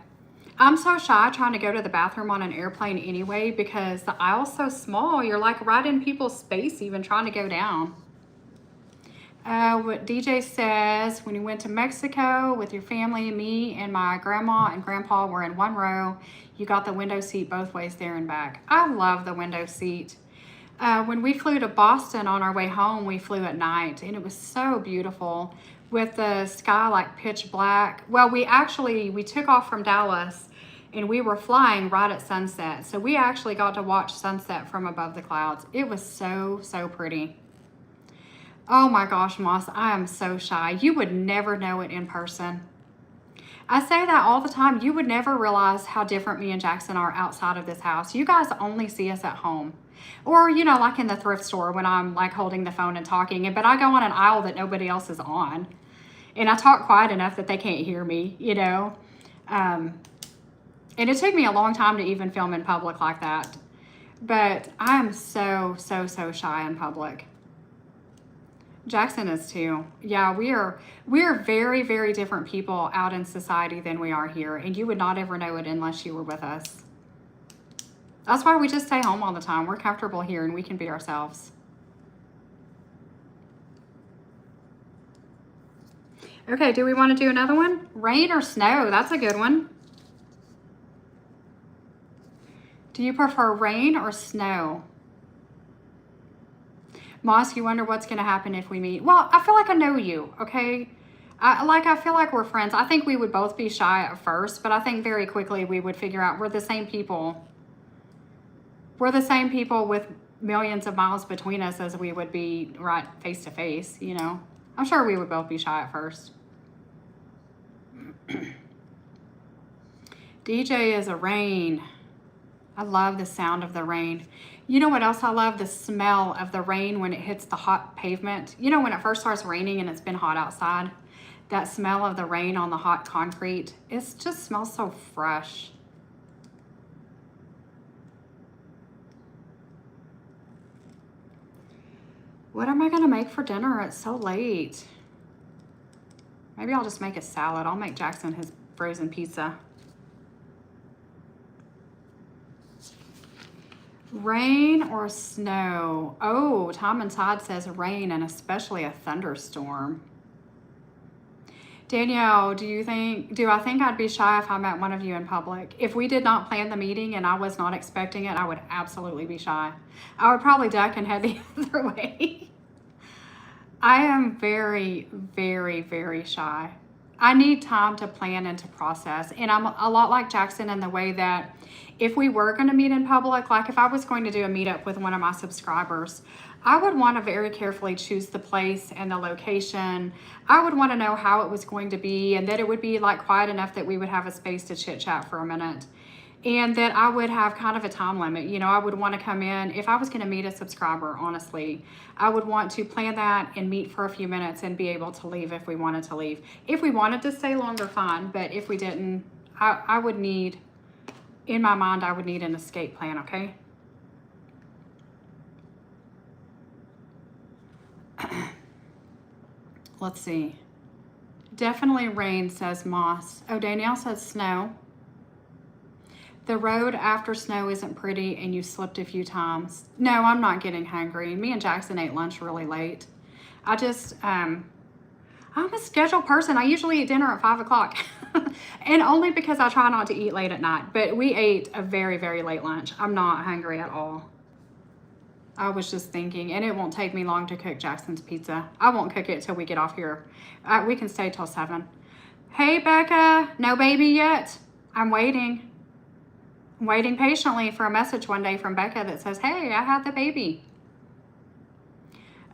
Speaker 1: I'm so shy trying to go to the bathroom on an airplane anyway because the aisle's so small. You're like right in people's space even trying to go down. What DJ says, when you went to Mexico with your family, me and my grandma and grandpa were in one row. You got the window seat both ways there and back. I love the window seat. When we flew to Boston on our way home, we flew at night and it was so beautiful with the sky like pitch black. Well, we took off from Dallas and we were flying right at sunset. So we actually got to watch sunset from above the clouds. It was so, so pretty. Oh my gosh, Moss, I am so shy. You would never know it in person. I say that all the time. You would never realize how different me and Jackson are outside of this house. You guys only see us at home. Or, you know, like in the thrift store when I'm like holding the phone and talking. But I go on an aisle that nobody else is on. And I talk quiet enough that they can't hear me, you know. And it took me a long time to even film in public like that. But I am so, so, so shy in public. Jackson is too. Yeah, we are very, very different people out in society than we are here. And you would not ever know it unless you were with us. That's why we just stay home all the time. We're comfortable here and we can be ourselves. Okay, do we want to do another one? Rain or snow? That's a good one. Do you prefer rain or snow? Moss, you wonder what's going to happen if we meet. Well, I feel like I know you, okay? I feel like we're friends. I think we would both be shy at first, but I think very quickly we would figure out we're the same people. We're the same people with millions of miles between us as we would be right face to face, you know? I'm sure we would both be shy at first. DJ is a rain. I love the sound of the rain. You know what else I love? The smell of the rain when it hits the hot pavement. You know, when it first starts raining and it's been hot outside, that smell of the rain on the hot concrete, it just smells so fresh. What am I going to make for dinner? It's so late. Maybe I'll just make a salad. I'll make Jackson his frozen pizza. Rain or snow? Oh, Tom and Todd says rain and especially a thunderstorm. Danielle, do I think I'd be shy if I met one of you in public? If we did not plan the meeting and I was not expecting it, I would absolutely be shy. I would probably duck and head the other way. I am very, very, very shy. I need time to plan and to process. And I'm a lot like Jackson in the way that if we were going to meet in public, like if I was going to do a meetup with one of my subscribers, I would want to very carefully choose the place and the location. I would want to know how it was going to be and that it would be like quiet enough that we would have a space to chit chat for a minute. And that I would have kind of a time limit. You know, I would want to come in, if I was going to meet a subscriber, honestly, I would want to plan that and meet for a few minutes and be able to leave if we wanted to leave. If we wanted to stay longer, fine. But if we didn't, I would need, in my mind, I would need an escape plan, okay? Let's see. Definitely rain, says Moss. Oh, Danielle says snow. The road after snow isn't pretty and you slipped a few times. No, I'm not getting hungry. Me and Jackson ate lunch really late. I'm a scheduled person. I usually eat dinner at 5 o'clock. And only because I try not to eat late at night. But we ate a very, very late lunch. I'm not hungry at all. I was just thinking, and it won't take me long to cook Jackson's pizza. I won't cook it till we get off here. We can stay till 7. Hey, Becca. No baby yet? I'm waiting patiently for a message one day from Becca that says, hey, I had the baby.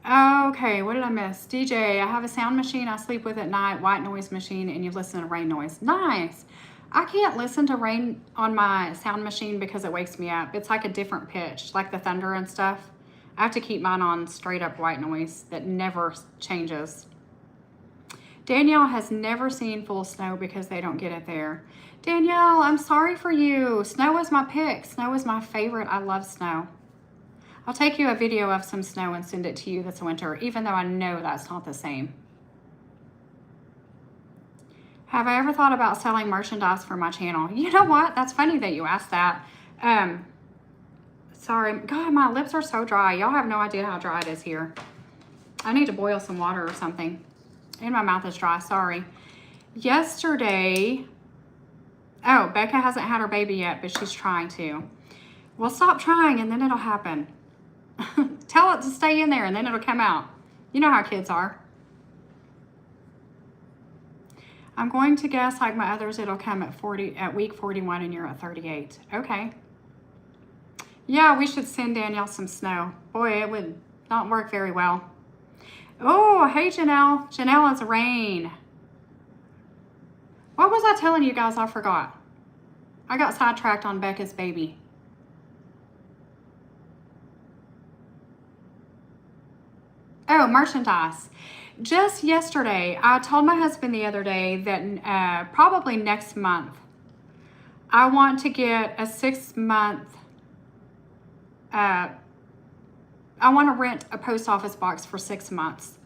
Speaker 1: Okay, what did I miss? DJ, I have a sound machine I sleep with at night, white noise machine, and you listen to rain noise. Nice. I can't listen to rain on my sound machine because it wakes me up. It's like a different pitch, like the thunder and stuff. I have to keep mine on straight up white noise that never changes. Danielle has never seen full snow because they don't get it there. Danielle, I'm sorry for you. Snow is my pick. Snow is my favorite. I love snow. I'll take you a video of some snow and send it to you this winter, even though I know that's not the same. Have I ever thought about selling merchandise for my channel? You know what? That's funny that you asked that. Sorry. God, my lips are so dry. Y'all have no idea how dry it is here. I need to boil some water or something. And my mouth is dry. Sorry. Yesterday... Oh, Becca hasn't had her baby yet, but she's trying to. Well, stop trying and then it'll happen. Tell it to stay in there and then it'll come out. You know how kids are. I'm going to guess, like my others, it'll come at week 41 and you're at 38. Okay. Yeah, we should send Danielle some snow. Boy, it would not work very well. Oh, hey, Janelle. Janelle is rain. What was I telling you guys? I forgot. I got sidetracked on Becca's baby. Oh, merchandise. Just yesterday, I told my husband the other day that probably next month, I want to get a 6-month, I want to rent a post office box for 6 months.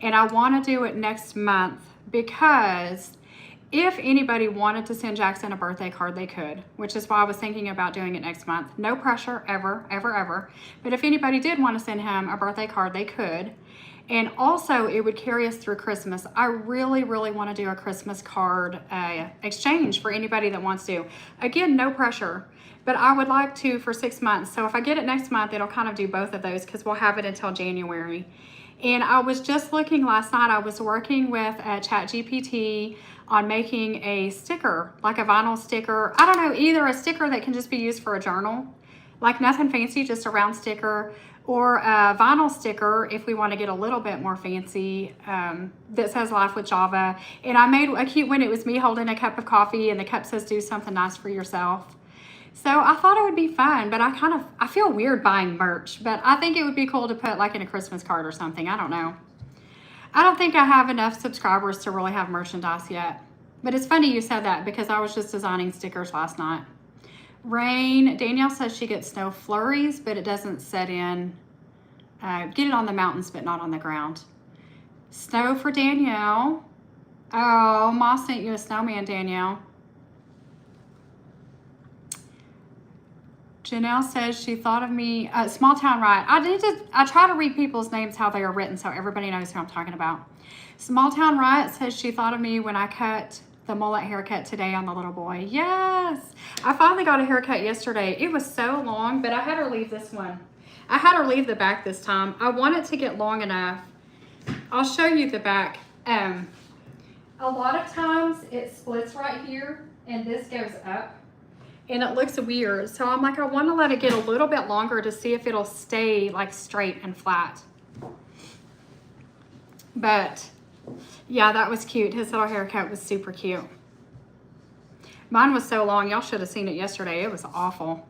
Speaker 1: And I want to do it next month because if anybody wanted to send Jackson a birthday card, they could, which is why I was thinking about doing it next month. No pressure, ever, ever, ever. But if anybody did want to send him a birthday card, they could. And also, it would carry us through Christmas. I really, really want to do a Christmas card exchange for anybody that wants to. Again, no pressure. But I would like to for 6 months. So if I get it next month, it'll kind of do both of those because we'll have it until January. And I was just looking last night. I was working with ChatGPT on making a sticker, like a vinyl sticker. I don't know, either a sticker that can just be used for a journal, like nothing fancy, just a round sticker, or a vinyl sticker if we want to get a little bit more fancy that says Life with Java. And I made a cute one. It was me holding a cup of coffee and the cup says do something nice for yourself. So I thought it would be fun, but I feel weird buying merch, but I think it would be cool to put like in a Christmas card or something. I don't know. I don't think I have enough subscribers to really have merchandise yet. But it's funny you said that because I was just designing stickers last night. Rain. Danielle says she gets snow flurries, but it doesn't set in. Get it on the mountains, but not on the ground. Snow for Danielle. Oh, Ma sent you a snowman, Danielle. Janelle says she thought of me, Small Town Riot. I try to read people's names how they are written so everybody knows who I'm talking about. Small Town Riot says she thought of me when I cut the mullet haircut today on the little boy. Yes. I finally got a haircut yesterday. It was so long, but I had her leave this one. I had her leave the back this time. I want it to get long enough. I'll show you the back. A lot of times it splits right here and this goes up. And it looks weird. So I'm like, I want to let it get a little bit longer to see if it'll stay like straight and flat. But yeah, that was cute. His little haircut was super cute. Mine was so long. Y'all should have seen it yesterday. It was awful.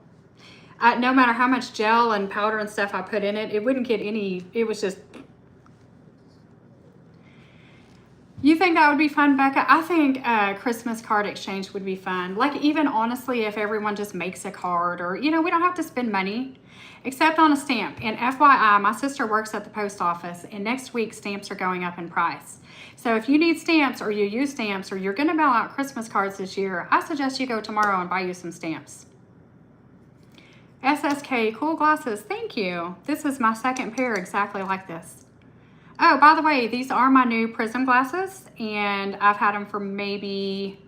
Speaker 1: No matter how much gel and powder and stuff I put in it, it wouldn't get any, it was just. You think that would be fun, Becca? I think a Christmas card exchange would be fun. Like even honestly, if everyone just makes a card or, you know, we don't have to spend money except on a stamp. And FYI, my sister works at the post office and next week stamps are going up in price. So if you need stamps or you use stamps or you're going to mail out Christmas cards this year, I suggest you go tomorrow and buy you some stamps. SSK, cool glasses. Thank you. This is my second pair exactly like this. Oh, by the way, these are my new Prism glasses, and I've had them for maybe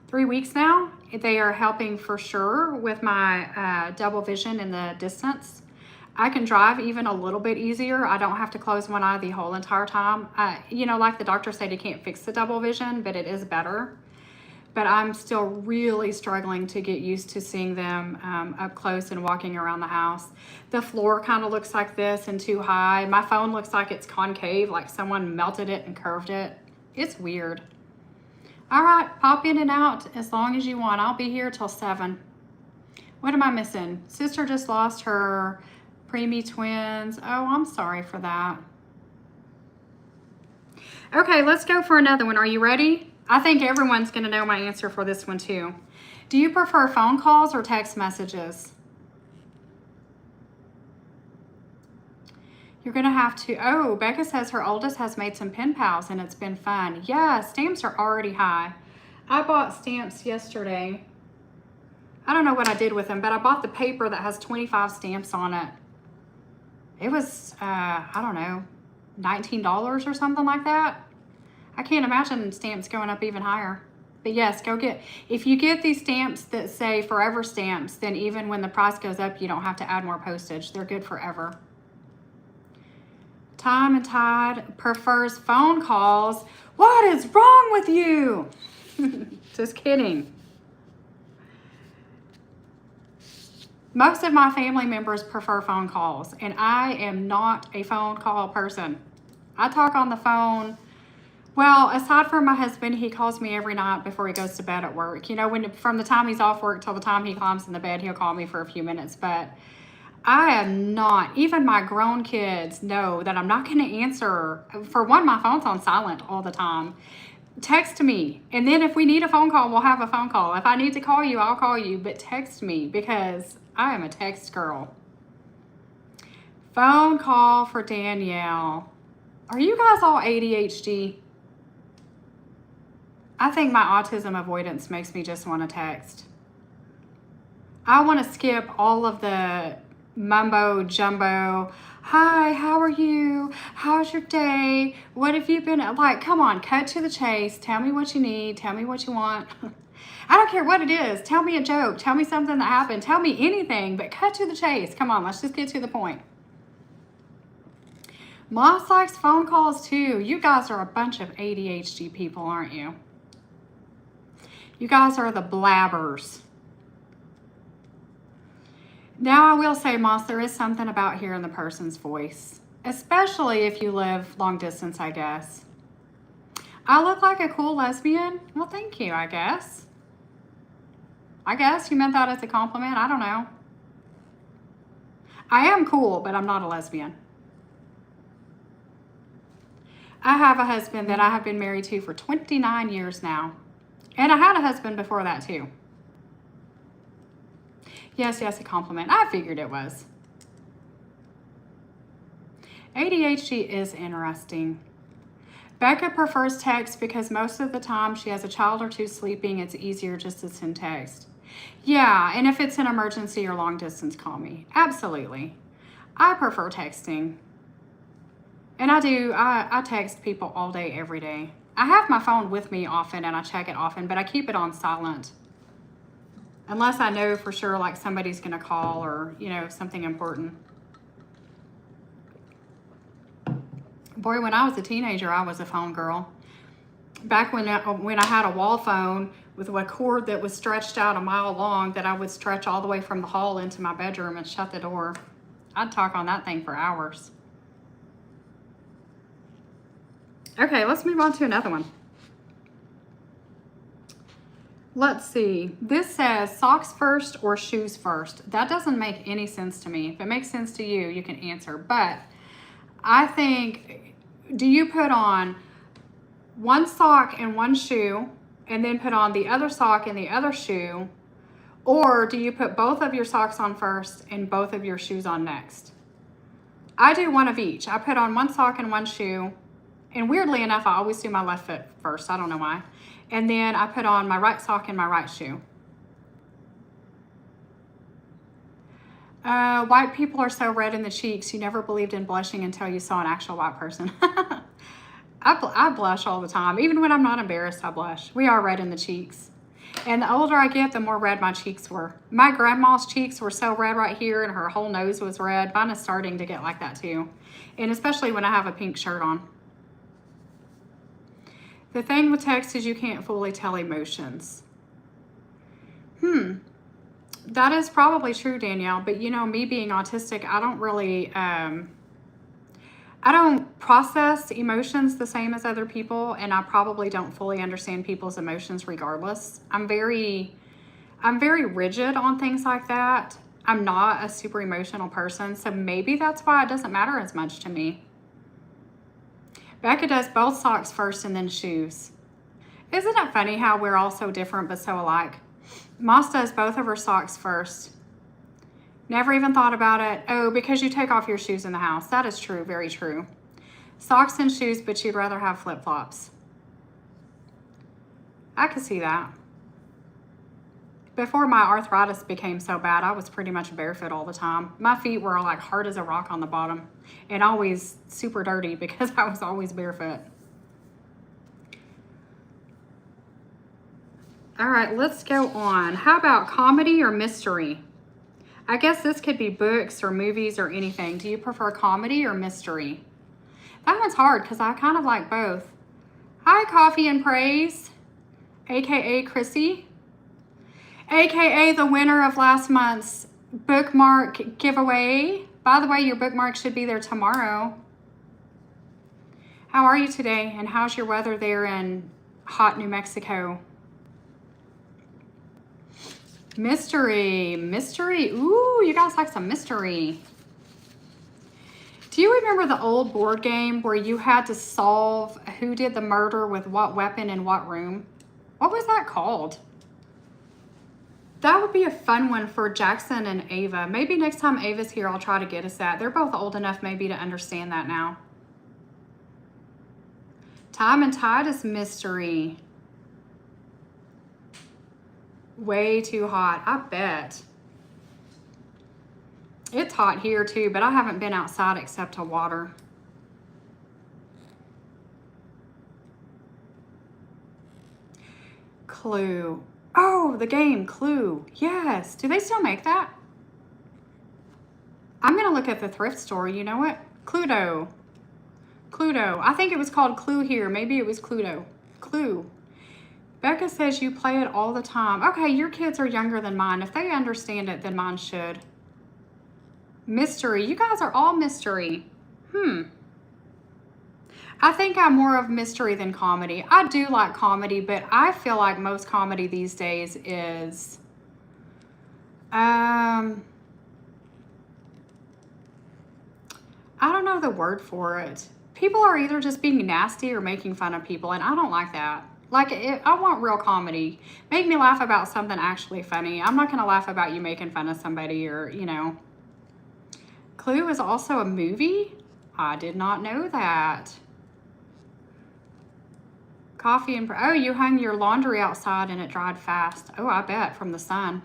Speaker 1: 3 weeks now. They are helping for sure with my double vision in the distance. I can drive even a little bit easier. I don't have to close one eye the whole entire time. You know, like the doctor said, you can't fix the double vision, but it is better. but I'm still really struggling to get used to seeing them up close and walking around the house. The floor kind of looks like this and too high. My phone looks like it's concave, like someone melted it and curved it. It's weird. All right, pop in and out as long as you want. I'll be here till 7. What am I missing? Sister just lost her preemie twins. Oh, I'm sorry for that. Okay, let's go for another one. Are you ready? I think everyone's going to know my answer for this one too. Do you prefer phone calls or text messages? You're going to have to, oh, Becca says her oldest has made some pen pals and it's been fun. Yeah, stamps are already high. I bought stamps yesterday. I don't know what I did with them, but I bought the paper that has 25 stamps on it. It was, I don't know, $19 or something like that. I can't imagine stamps going up even higher. But yes, go get, if you get these stamps that say forever stamps, then even when the price goes up, you don't have to add more postage. They're good forever. Tom and Todd prefers phone calls. What is wrong with you? Just kidding. Most of my family members prefer phone calls, and I am not a phone call person. I talk on the phone. Well, aside from my husband, he calls me every night before he goes to bed at work. You know, from the time he's off work till the time he climbs in the bed, he'll call me for a few minutes. But I am not, even my grown kids know that I'm not going to answer. For one, my phone's on silent all the time. Text me. And then if we need a phone call, we'll have a phone call. If I need to call you, I'll call you. But text me because I am a text girl. Phone call for Danielle. Are you guys all ADHD? I think my autism avoidance makes me just want to text. I want to skip all of the mumbo jumbo. Hi, how are you? How's your day? What have you been, like, come on, cut to the chase. Tell me what you need. Tell me what you want. I don't care what it is. Tell me a joke. Tell me something that happened. Tell me anything, but cut to the chase. Come on, let's just get to the point. Moss likes phone calls too. You guys are a bunch of ADHD people, aren't you? You guys are the blabbers. Now, I will say, Moss, there is something about hearing the person's voice, especially if you live long distance, I guess. I look like a cool lesbian? Well, thank you, I guess. I guess you meant that as a compliment. I don't know. I am cool, but I'm not a lesbian. I have a husband that I have been married to for 29 years now. And I had a husband before that too. Yes, a compliment. I figured it was. ADHD is interesting. Becca prefers text because most of the time she has a child or two sleeping. It's easier just to send text. Yeah, and if it's an emergency or long distance, call me. Absolutely. I prefer texting. And I text people all day, every day. I have my phone with me often and I check it often, but I keep it on silent. Unless I know for sure like somebody's gonna call or, you know, something important. Boy, when I was a teenager, I was a phone girl. Back when I had a wall phone with a cord that was stretched out a mile long that I would stretch all the way from the hall into my bedroom and shut the door. I'd talk on that thing for hours. Okay, let's move on to another one. Let's see. This says socks first or shoes first. That doesn't make any sense to me. If it makes sense to you, you can answer. But I think, do you put on one sock and one shoe and then put on the other sock and the other shoe? Or do you put both of your socks on first and both of your shoes on next? I do one of each. I put on one sock and one shoe. And weirdly enough, I always do my left foot first. I don't know why. And then I put on my right sock and my right shoe. White people are so red in the cheeks. You never believed in blushing until you saw an actual white person. I blush all the time. Even when I'm not embarrassed, I blush. We are red in the cheeks. And the older I get, the more red my cheeks were. My grandma's cheeks were so red right here and her whole nose was red. Mine is starting to get like that too. And especially when I have a pink shirt on. The thing with text is you can't fully tell emotions. That is probably true, Danielle. But you know, me being autistic, I don't really, I don't process emotions the same as other people, and I probably don't fully understand people's emotions regardless. I'm very rigid on things like that. I'm not a super emotional person, so maybe that's why it doesn't matter as much to me. Becca does both socks first and then shoes. Isn't it funny how we're all so different but so alike? Moss does both of her socks first. Never even thought about it. Oh, because you take off your shoes in the house. That is true, very true. Socks and shoes, but you'd rather have flip-flops. I could see that. Before my arthritis became so bad, I was pretty much barefoot all the time. My feet were like hard as a rock on the bottom and always super dirty because I was always barefoot. All right, let's go on. How about comedy or mystery? I guess this could be books or movies or anything. Do you prefer comedy or mystery? That one's hard because I kind of like both. Hi, Coffee and Praise, aka Chrissy, aka the winner of last month's bookmark giveaway. By the way, your bookmark should be there tomorrow. How are you today, and how's your weather there in hot New Mexico? Mystery. Ooh, you guys like some mystery. Do you remember the old board game where you had to solve who did the murder with what weapon in what room? What was that called? That would be a fun one for Jackson and Ava. Maybe next time Ava's here, I'll try to get us that. They're both old enough maybe to understand that now. Time and Tide is mystery. Way too hot, I bet. It's hot here too, but I haven't been outside except to water. Clue. Oh, the game Clue. Yes. Do they still make that? I'm going to look at the thrift store. You know what? Cluedo. Cluedo. I think it was called Clue here. Maybe it was Cluedo. Clue. Becca says you play it all the time. Okay, your kids are younger than mine. If they understand it, then mine should. Mystery. You guys are all mystery. I think I'm more of mystery than comedy. I do like comedy, but I feel like most comedy these days is I don't know the word for it. People are either just being nasty or making fun of people, and I don't like that. Like, I want real comedy. Make me laugh about something actually funny. I'm not going to laugh about you making fun of somebody or, you know. Clue is also a movie? I did not know that. Coffee and... Oh, you hung your laundry outside and it dried fast. Oh, I bet, from the sun.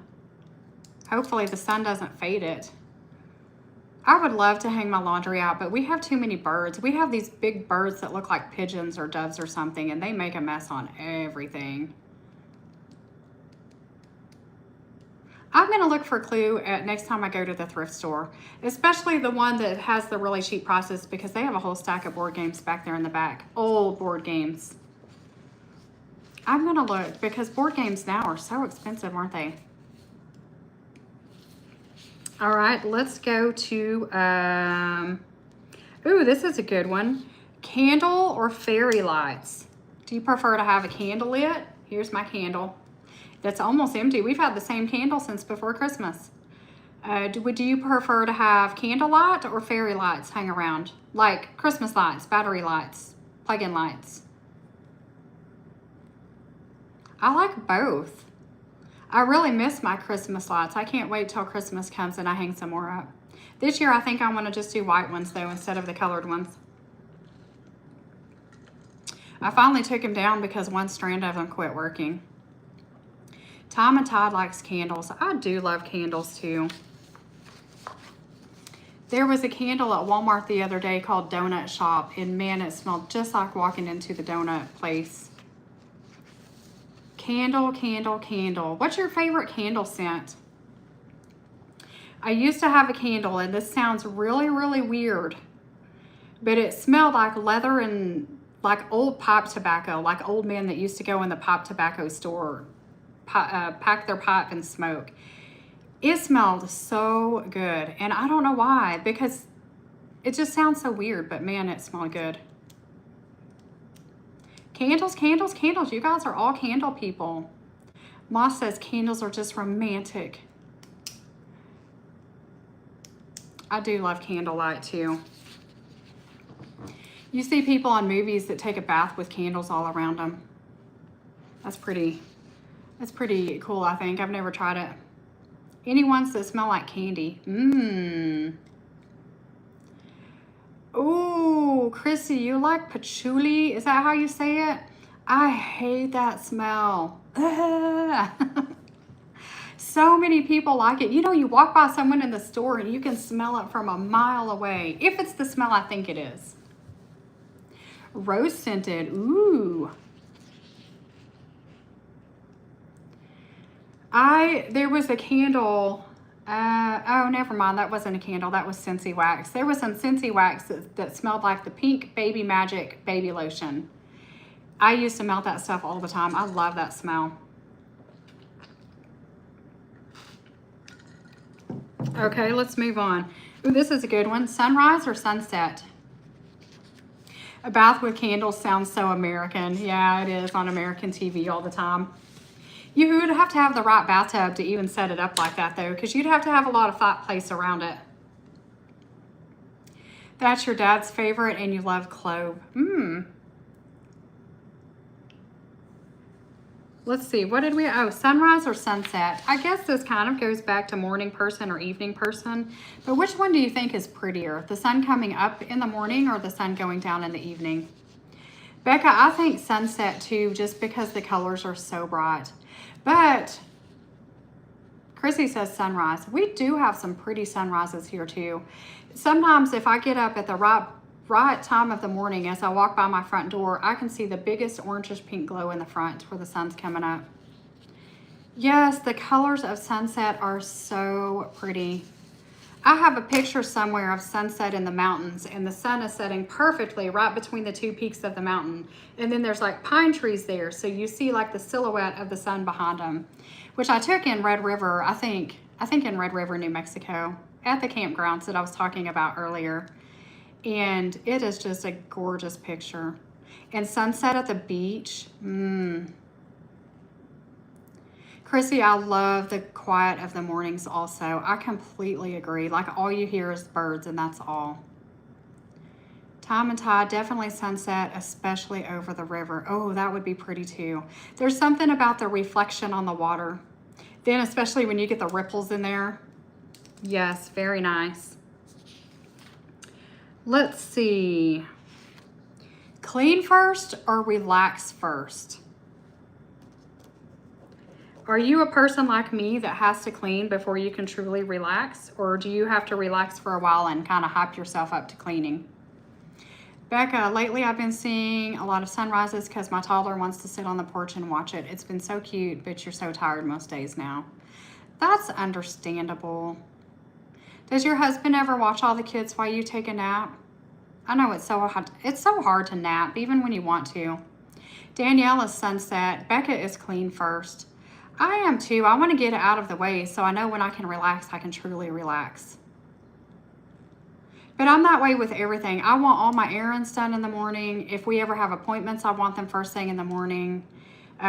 Speaker 1: Hopefully the sun doesn't fade it. I would love to hang my laundry out, but we have too many birds. We have these big birds that look like pigeons or doves or something, and they make a mess on everything. I'm going to look for Clue at next time I go to the thrift store, especially the one that has the really cheap prices because they have a whole stack of board games back there in the back. Old board games. I'm going to look because board games now are so expensive, aren't they? All right, let's go to, ooh, this is a good one. Candle or fairy lights? Do you prefer to have a candle lit? Here's my candle. That's almost empty. We've had the same candle since before Christmas. Do you prefer to have candlelight or fairy lights hang around? Like Christmas lights, battery lights, plug-in lights. I like both. I really miss my Christmas lights. I can't wait till Christmas comes and I hang some more up. This year, I think I want to just do white ones, though, instead of the colored ones. I finally took them down because one strand of them quit working. Time and Tide likes candles. I do love candles, too. There was a candle at Walmart the other day called Donut Shop, and man, it smelled just like walking into the donut place. Candle, candle, candle. What's your favorite candle scent? I used to have a candle, and this sounds really, really weird, but it smelled like leather and like old pipe tobacco, like old men that used to go in the pipe tobacco store pack their pipe and smoke. It smelled so good, and I don't know why, because it just sounds so weird, but man, it smelled good. Candles, candles, candles. You guys are all candle people. Moss says candles are just romantic. I do love candlelight too. You see people on movies that take a bath with candles all around them. That's pretty cool, I think. I've never tried it. Any ones that smell like candy? Mmm. Ooh, Chrissy, you like patchouli? Is that how you say it? I hate that smell. So many people like it. You know, you walk by someone in the store and you can smell it from a mile away. If it's the smell I think it is. Rose scented. Ooh. There was a candle. Oh, never mind. That wasn't a candle. That was Scentsy Wax. There was some Scentsy Wax that smelled like the Pink Baby Magic baby lotion. I used to melt that stuff all the time. I love that smell. Okay, let's move on. Ooh, this is a good one. Sunrise or sunset? A bath with candles sounds so American. Yeah, it is on American TV all the time. You would have to have the right bathtub to even set it up like that, though, because you'd have to have a lot of fireplace around it. That's your dad's favorite, and you love clove. Let's see. What did we... Oh, sunrise or sunset? I guess this kind of goes back to morning person or evening person. But which one do you think is prettier? The sun coming up in the morning or the sun going down in the evening? Becca, I think sunset, too, just because the colors are so bright. But Chrissy says sunrise. We do have some pretty sunrises here too. Sometimes if I get up at the right time of the morning, as I walk by my front door, I can see the biggest orangish pink glow in the front where the sun's coming up. Yes, the colors of sunset are so pretty. I have a picture somewhere of sunset in the mountains, and the sun is setting perfectly right between the two peaks of the mountain. And then there's like pine trees there, so you see like the silhouette of the sun behind them, which I took in Red River, I think in Red River, New Mexico, at the campgrounds that I was talking about earlier. And it is just a gorgeous picture. And sunset at the beach, Chrissy, I love the quiet of the mornings also. I completely agree. Like all you hear is birds and that's all. Time and tide, definitely sunset, especially over the river. Oh, that would be pretty too. There's something about the reflection on the water. Then especially when you get the ripples in there. Yes, very nice. Let's see. Clean first or relax first? Are you a person like me that has to clean before you can truly relax? Or do you have to relax for a while and kind of hype yourself up to cleaning? Becca, lately I've been seeing a lot of sunrises because my toddler wants to sit on the porch and watch it. It's been so cute, but you're so tired most days now. That's understandable. Does your husband ever watch all the kids while you take a nap? I know it's so hard to nap, even when you want to. Danielle is sunset. Becca is clean first. I am too. I want to get it out of the way so I know when I can relax, I can truly relax. But I'm that way with everything. I want all my errands done in the morning. If we ever have appointments, I want them first thing in the morning.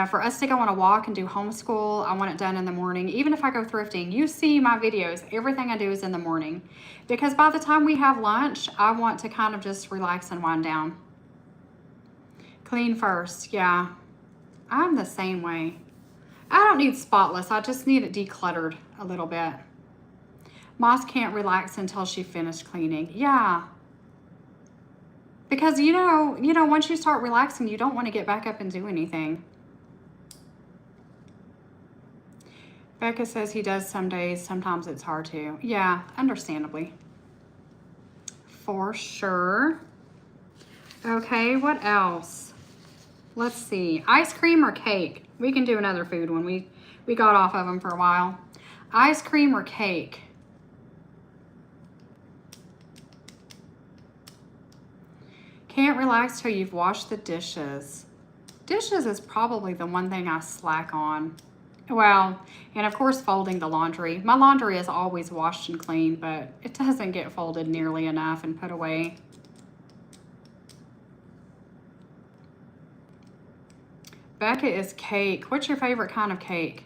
Speaker 1: For us to go on a walk and do homeschool, I want it done in the morning. Even if I go thrifting, you see my videos, everything I do is in the morning. Because by the time we have lunch, I want to kind of just relax and wind down. Clean first, yeah. I'm the same way. I don't need spotless, I just need it decluttered a little bit. Moss can't relax until she finished cleaning. Yeah. Because you know, once you start relaxing, you don't want to get back up and do anything. Becca says he does some days, sometimes it's hard to. Yeah, understandably. For sure. Okay, what else? Let's see. Ice cream or cake? We can do another food one. We got off of them for a while. Ice cream or cake? Can't relax till you've washed the dishes. Dishes is probably the one thing I slack on. Well, and of course, folding the laundry. My laundry is always washed and clean, but it doesn't get folded nearly enough and put away. Becca is cake. What's your favorite kind of cake?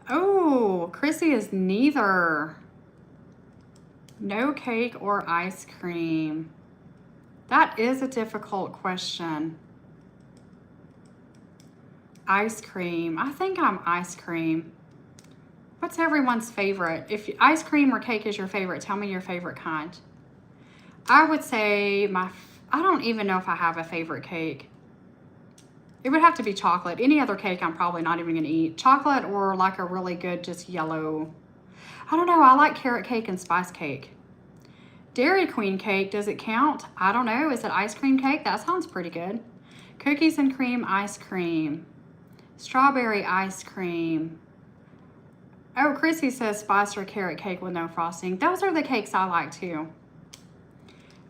Speaker 1: Oh, Chrissy is neither. No cake or ice cream. That is a difficult question. Ice cream. I think I'm ice cream. What's everyone's favorite? If ice cream or cake is your favorite, tell me your favorite kind. I would say I don't even know if I have a favorite cake. It would have to be chocolate. Any other cake I'm probably not even gonna eat. Chocolate or like a really good just yellow. I don't know, I like carrot cake and spice cake. Dairy Queen cake, does it count? I don't know, is it ice cream cake? That sounds pretty good. Cookies and cream ice cream. Strawberry ice cream. Oh, Chrissy says spice or carrot cake with no frosting. Those are the cakes I like too.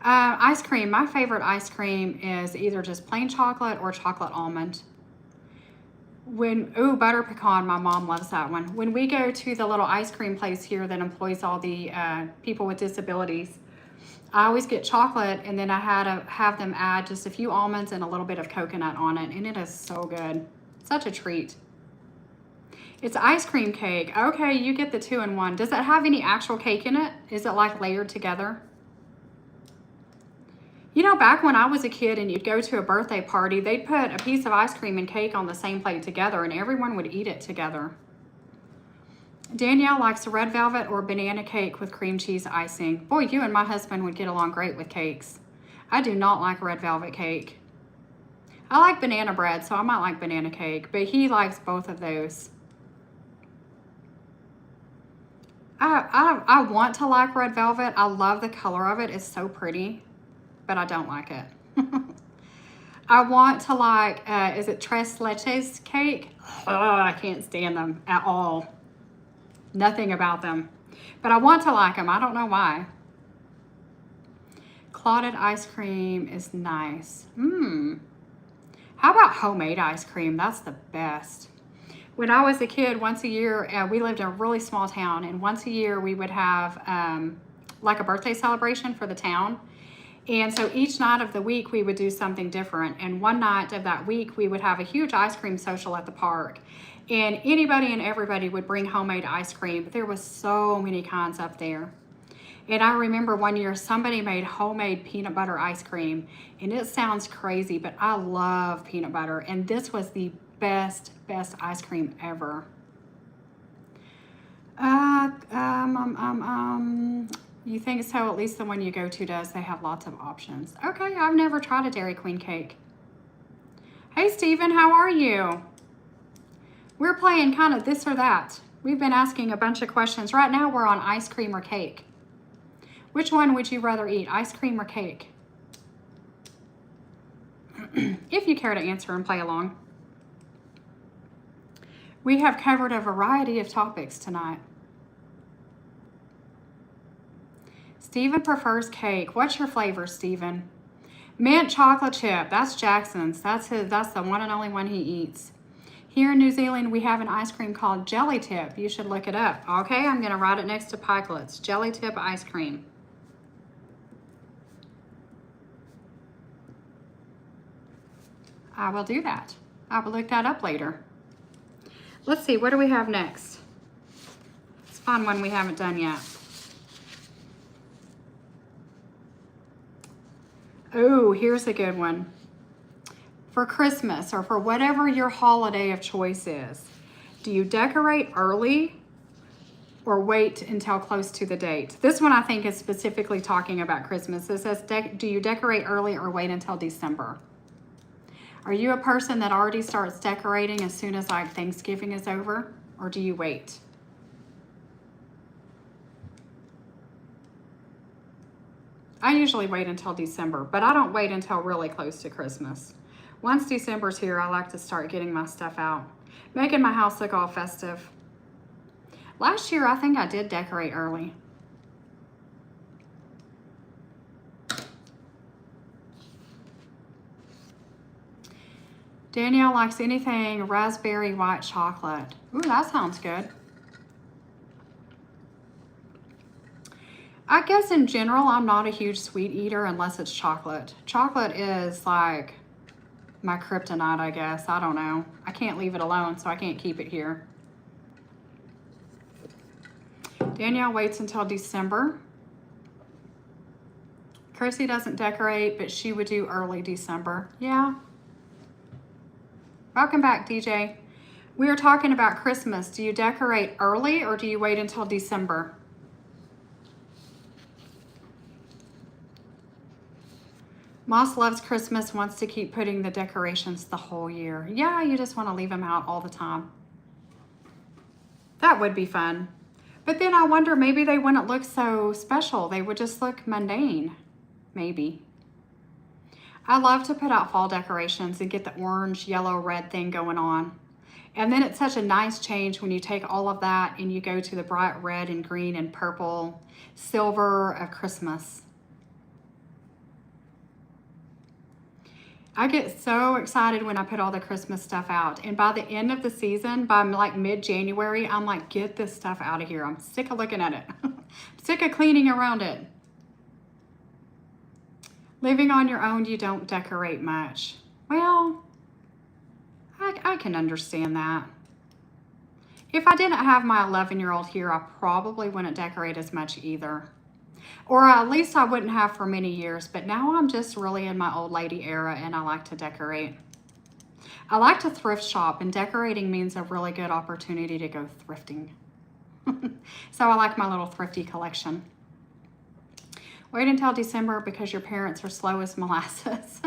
Speaker 1: Ice cream. My favorite ice cream is either just plain chocolate or chocolate almond. Butter pecan, my mom loves that one. When we go to the little ice cream place here that employs all the people with disabilities, I always get chocolate, and then I had to have them add just a few almonds and a little bit of coconut on it, and it is so good. Such a treat. It's ice cream cake. Okay, you get the 2-in-1. Does it have any actual cake in it? Is it like layered together? You know, back when I was a kid and you'd go to a birthday party, they'd put a piece of ice cream and cake on the same plate together and everyone would eat it together. Danielle likes red velvet or banana cake with cream cheese icing. Boy, you and my husband would get along great with cakes. I do not like red velvet cake. I like banana bread, so I might like banana cake, but he likes both of those. I want to like red velvet. I love the color of it. It's so pretty, but I don't like it. I want to like, is it tres leches cake? Oh, I can't stand them at all. Nothing about them. But I want to like them. I don't know why. Clotted ice cream is nice. How about homemade ice cream? That's the best. When I was a kid, once a year, we lived in a really small town, and once a year we would have like a birthday celebration for the town. And so each night of the week we would do something different. And one night of that week we would have a huge ice cream social at the park. And anybody and everybody would bring homemade ice cream, but there was so many kinds up there. And I remember one year somebody made homemade peanut butter ice cream, and it sounds crazy, but I love peanut butter, and this was the best ice cream ever. You think so? At least the one you go to does. They have lots of options. Okay, I've never tried a Dairy Queen cake. Hey, Stephen, how are you? We're playing kind of this or that. We've been asking a bunch of questions. Right now, we're on ice cream or cake. Which one would you rather eat, ice cream or cake? If you care to answer and play along. We have covered a variety of topics tonight. Stephen prefers cake. What's your flavor, Stephen? Mint chocolate chip. That's Jackson's. That's the one and only one he eats. Here in New Zealand, we have an ice cream called Jelly Tip. You should look it up. Okay, I'm going to write it next to Pikelets. Jelly Tip ice cream. I will do that. I will look that up later. Let's see, what do we have next? Let's find one we haven't done yet. Oh, here's a good one. For Christmas or for whatever your holiday of choice is, do you decorate early or wait until close to the date? This one I think is specifically talking about Christmas. It says, do you decorate early or wait until December? Are you a person that already starts decorating as soon as like Thanksgiving is over, or do you wait? I usually wait until December, but I don't wait until really close to Christmas. Once December's here, I like to start getting my stuff out, making my house look all festive. Last year, I think I did decorate early. Danielle likes anything raspberry white chocolate. Ooh, that sounds good. I guess in general, I'm not a huge sweet eater unless it's chocolate. Chocolate is like my kryptonite, I guess. I don't know. I can't leave it alone, so I can't keep it here. Danielle waits until December. Chrissy doesn't decorate, but she would do early December. Yeah. Welcome back, DJ. We are talking about Christmas. Do you decorate early or do you wait until December? Moss loves Christmas, wants to keep putting the decorations the whole year. Yeah, you just want to leave them out all the time. That would be fun. But then I wonder, maybe they wouldn't look so special. They would just look mundane, maybe. I love to put out fall decorations and get the orange, yellow, red thing going on. And then it's such a nice change when you take all of that and you go to the bright red and green and purple, silver of Christmas. I get so excited when I put all the Christmas stuff out. And by the end of the season, by like mid-January, I'm like, get this stuff out of here. I'm sick of looking at it. I'm sick of cleaning around it. Living on your own, you don't decorate much. Well, I can understand that. If I didn't have my 11-year-old here, I probably wouldn't decorate as much either. Or at least I wouldn't have for many years, but now I'm just really in my old lady era and I like to decorate. I like to thrift shop, and decorating means a really good opportunity to go thrifting. So I like my little thrifty collection. Wait until December because your parents are slow as molasses.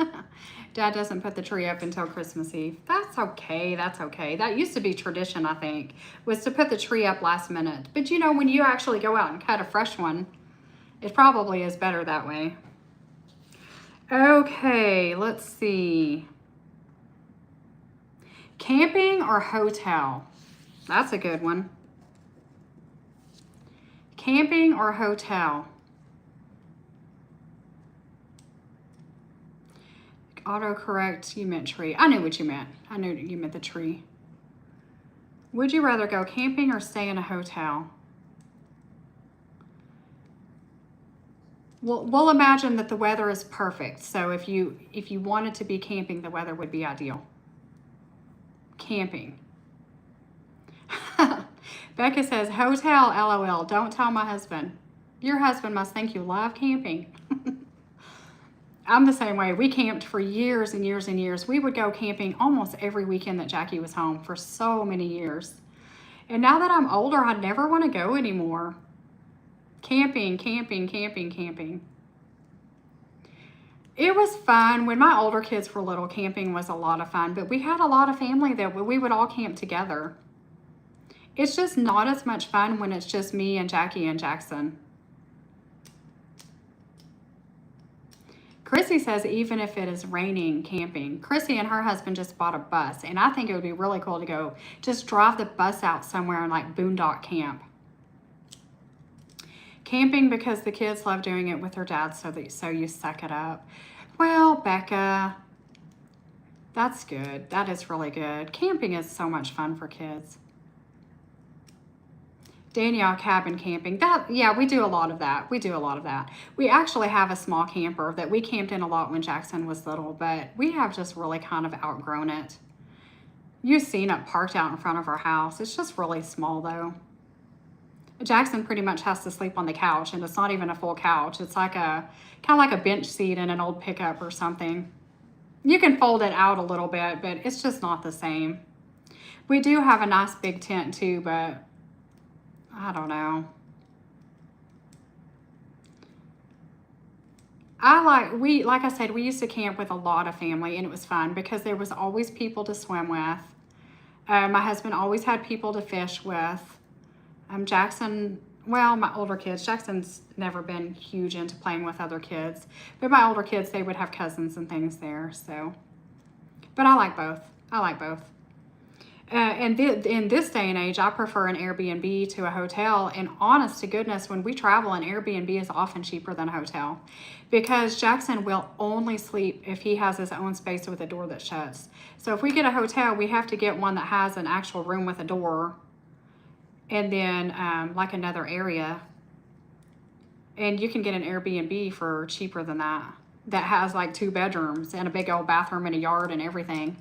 Speaker 1: Dad doesn't put the tree up until Christmas Eve. That's okay, that's okay. That used to be tradition, I think, was to put the tree up last minute. But you know, when you actually go out and cut a fresh one, it probably is better that way. Okay, let's see. Camping or hotel? That's a good one. Camping or hotel? Autocorrect, you meant tree. I knew what you meant. I knew you meant the tree. Would you rather go camping or stay in a hotel? We'll imagine that the weather is perfect. So if you wanted to be camping, the weather would be ideal. Camping. Becca says, hotel, LOL. Don't tell my husband. Your husband must think you love camping. I'm the same way. We camped for years and years and years. We would go camping almost every weekend that Jackie was home for so many years. And now that I'm older, I never want to go anymore. Camping, camping, camping, camping. It was fun. When my older kids were little, camping was a lot of fun. But we had a lot of family that we would all camp together. It's just not as much fun when it's just me and Jackie and Jackson. Chrissy says even if it is raining, camping. Chrissy and her husband just bought a bus. And I think it would be really cool to go just drive the bus out somewhere and like boondock camp. Camping because the kids love doing it with their dad, so you suck it up. Well, Becca, that's good. That is really good. Camping is so much fun for kids. Danielle, cabin camping. Yeah, we do a lot of that. We do a lot of that. We actually have a small camper that we camped in a lot when Jackson was little, but we have just really kind of outgrown it. You've seen it parked out in front of our house. It's just really small though. Jackson pretty much has to sleep on the couch, and it's not even a full couch. It's like kind of like a bench seat in an old pickup or something. You can fold it out a little bit, but it's just not the same. We do have a nice big tent too, but I don't know. Like I said, we used to camp with a lot of family, and it was fun because there was always people to swim with. My husband always had people to fish with. Jackson, well, my older kids, Jackson's never been huge into playing with other kids, but my older kids, they would have cousins and things there, so. But I like both. I like both. In this day and age, I prefer an Airbnb to a hotel. And honest to goodness, when we travel, an Airbnb is often cheaper than a hotel because Jackson will only sleep if he has his own space with a door that shuts. So if we get a hotel, we have to get one that has an actual room with a door and then like another area. And you can get an Airbnb for cheaper than that. That has like 2 bedrooms and a big old bathroom and a yard and everything.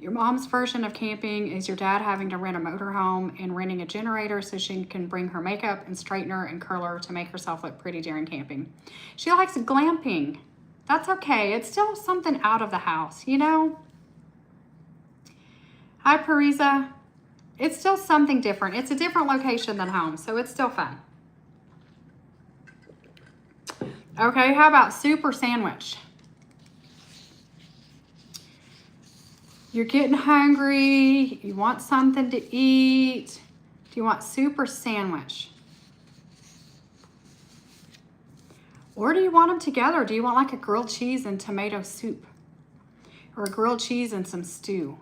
Speaker 1: Your mom's version of camping is your dad having to rent a motorhome and renting a generator so she can bring her makeup and straightener and curler to make herself look pretty during camping. She likes glamping. That's okay. It's still something out of the house, you know? Hi, Parisa. It's still something different. It's a different location than home, so it's still fun. Okay, how about soup or sandwich? You're getting hungry, you want something to eat. Do you want soup or sandwich? Or do you want them together? Do you want like a grilled cheese and tomato soup? Or a grilled cheese and some stew?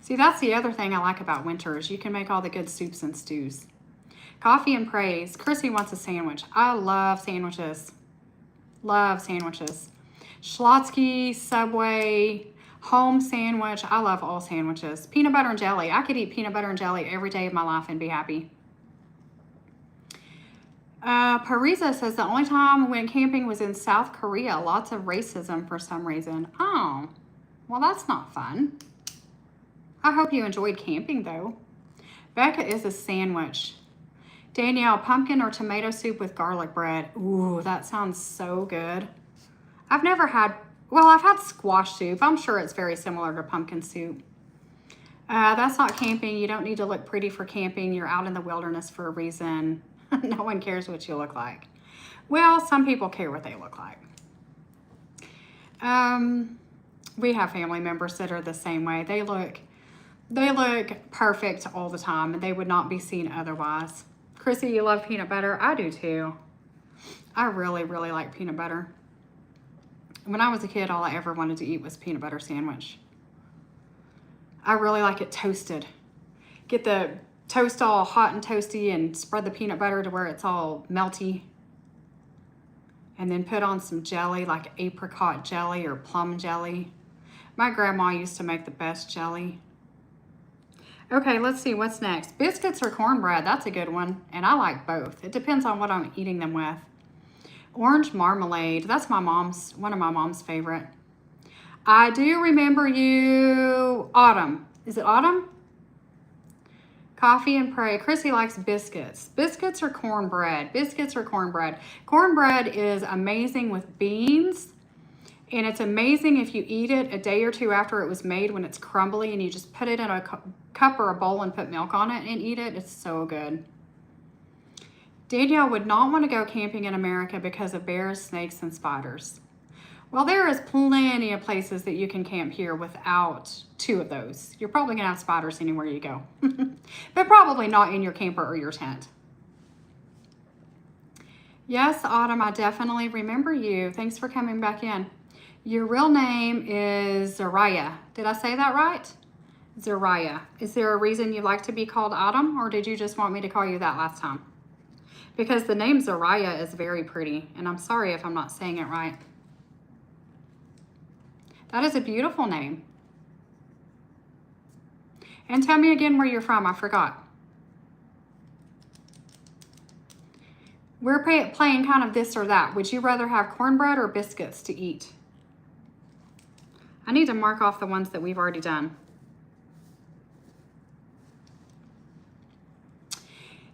Speaker 1: See, that's the other thing I like about winter is you can make all the good soups and stews. Coffee and praise. Chrissy wants a sandwich. I love sandwiches. Love sandwiches. Schlotsky, Subway, home sandwich. I love all sandwiches. Peanut butter and jelly. I could eat peanut butter and jelly every day of my life and be happy. Parisa says the only time we went camping was in South Korea. Lots of racism for some reason. Oh, well, that's not fun. I hope you enjoyed camping, though. Becca is a sandwich. Danielle, pumpkin or tomato soup with garlic bread. Ooh, that sounds so good. I've never had, well, I've had squash soup. I'm sure it's very similar to pumpkin soup. That's not camping. You don't need to look pretty for camping. You're out in the wilderness for a reason. No one cares what you look like. Well, some people care what they look like. We have family members that are the same way. They look perfect all the time, and they would not be seen otherwise. Chrissy, you love peanut butter? I do too. I really, really like peanut butter. When I was a kid, all I ever wanted to eat was peanut butter sandwich. I really like it toasted. Get the toast all hot and toasty and spread the peanut butter to where it's all melty. And then put on some jelly, like apricot jelly or plum jelly. My grandma used to make the best jelly. Okay, let's see what's next. Biscuits or cornbread? That's a good one, and I like both. It depends on what I'm eating them with. Orange marmalade. That's one of my mom's favorite. I do remember you. Autumn. Is it Autumn? Coffee and pray. Chrissy likes biscuits. Biscuits or cornbread? Biscuits or cornbread? Cornbread is amazing with beans. And it's amazing if you eat it a day or two after it was made when it's crumbly and you just put it in a cup or a bowl and put milk on it and eat it. It's so good. Danielle would not want to go camping in America because of bears, snakes, and spiders. Well, there is plenty of places that you can camp here without 2 of those. You're probably going to have spiders anywhere you go, but probably not in your camper or your tent. Yes, Autumn, I definitely remember you. Thanks for coming back in. Your real name is Zariah. Did I say that right? Zariah. Is there a reason you like to be called Autumn, or did you just want me to call you that last time? Because the name Zariah is very pretty, and I'm sorry if I'm not saying it right. That is a beautiful name. And tell me again where you're from. I forgot. We're playing kind of this or that. Would you rather have cornbread or biscuits to eat? I need to mark off the ones that we've already done.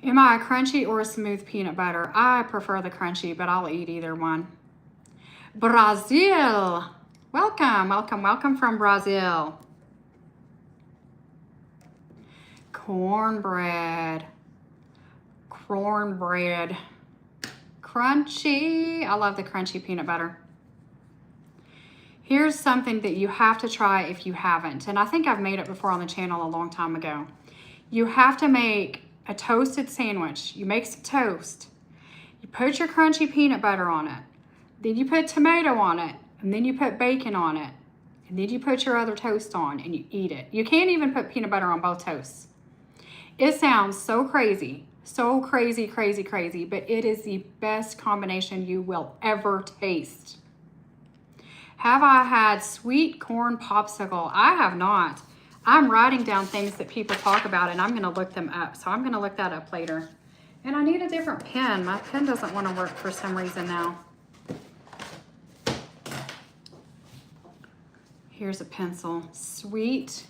Speaker 1: Am I a crunchy or a smooth peanut butter? I prefer the crunchy, but I'll eat either one. Brazil. Welcome, welcome, welcome from Brazil. Cornbread. Cornbread. Crunchy. I love the crunchy peanut butter. Here's something that you have to try if you haven't, and I think I've made it before on the channel a long time ago. You have to make a toasted sandwich. You make some toast. You put your crunchy peanut butter on it. Then you put tomato on it, and then you put bacon on it. And then you put your other toast on and you eat it. You can't even put peanut butter on both toasts. It sounds so crazy, crazy, but it is the best combination you will ever taste. Have I had sweet corn popsicle? I have not. I'm writing down things that people talk about and I'm gonna look them up. So I'm gonna look that up later. And I need a different pen. My pen doesn't wanna work for some reason now. Here's a pencil. Sweet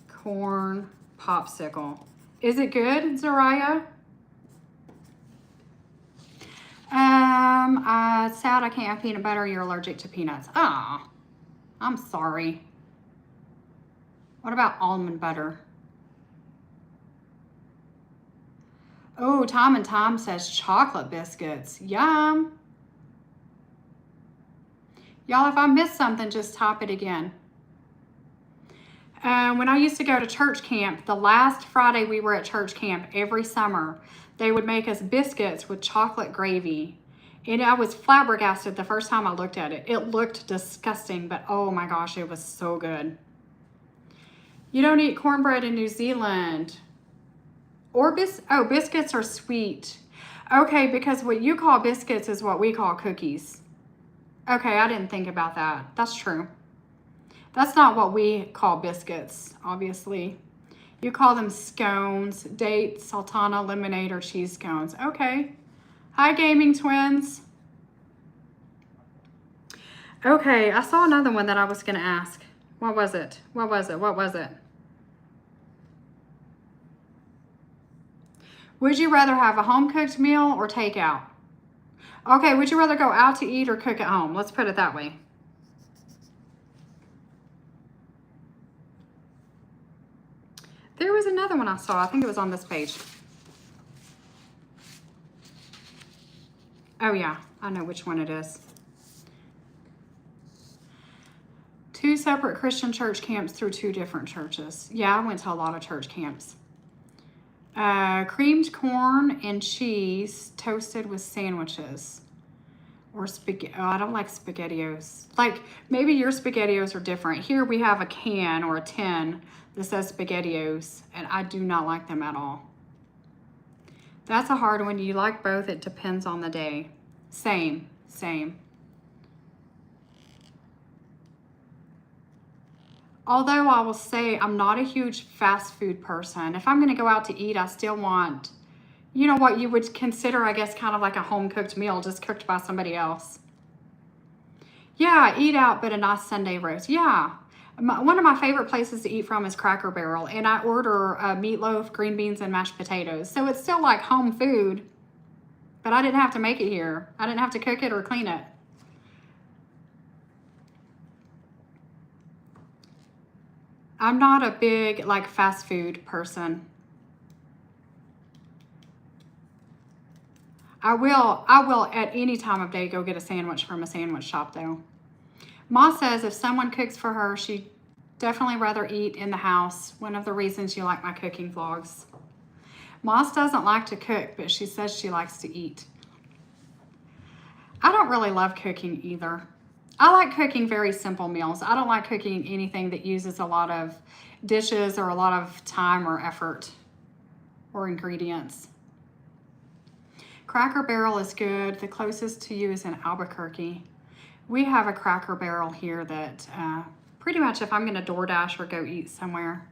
Speaker 1: corn popsicle. Is it good, Zariah? Sad I can't have peanut butter. You're allergic to peanuts. Ah, I'm sorry. What about almond butter? Oh, Tom and Tom says chocolate biscuits. Yum. Y'all, if I missed something, just type it again. When I used to go to church camp, the last Friday we were at church camp every summer, they would make us biscuits with chocolate gravy. And I was flabbergasted the first time I looked at it. It looked disgusting, but oh my gosh, it was so good. You don't eat cornbread in New Zealand. Or biscuits are sweet. Okay, because what you call biscuits is what we call cookies. Okay, I didn't think about that. That's true. That's not what we call biscuits, obviously. You call them scones, dates, sultana, lemonade, or cheese scones. Okay. Hi, gaming twins. Okay, I saw another one that I was going to ask. What was it? What was it? What was it? Would you rather have a home-cooked meal or takeout? Okay, would you rather go out to eat or cook at home? Let's put it that way. There was another one I saw. I think it was on this page. Oh yeah, I know which one it is. 2 separate Christian church camps through 2 different churches. Yeah, I went to a lot of church camps. Creamed corn and cheese toasted with sandwiches. Or spaghetti. Oh, I don't like SpaghettiOs. Like, maybe your SpaghettiOs are different. Here we have a can or a tin that says SpaghettiOs, and I do not like them at all. That's a hard one. You like both? It depends on the day. Same. Although I will say I'm not a huge fast food person. If I'm going to go out to eat, I still want, you know, what you would consider, I guess, kind of like a home-cooked meal, just cooked by somebody else. Yeah, eat out, but a nice Sunday roast. Yeah. One of my favorite places to eat from is Cracker Barrel, and I order meatloaf, green beans, and mashed potatoes. So it's still like home food, but I didn't have to make it here. I didn't have to cook it or clean it. I'm not a big, like, fast food person. I will at any time of day go get a sandwich from a sandwich shop, though. Ma says if someone cooks for her, she'd definitely rather eat in the house. One of the reasons you like my cooking vlogs. Moss doesn't like to cook, but she says she likes to eat. I don't really love cooking either. I like cooking very simple meals. I don't like cooking anything that uses a lot of dishes or a lot of time or effort or ingredients. Cracker Barrel is good. The closest to you is in Albuquerque. We have a Cracker Barrel here that pretty much if I'm going to DoorDash or go eat somewhere,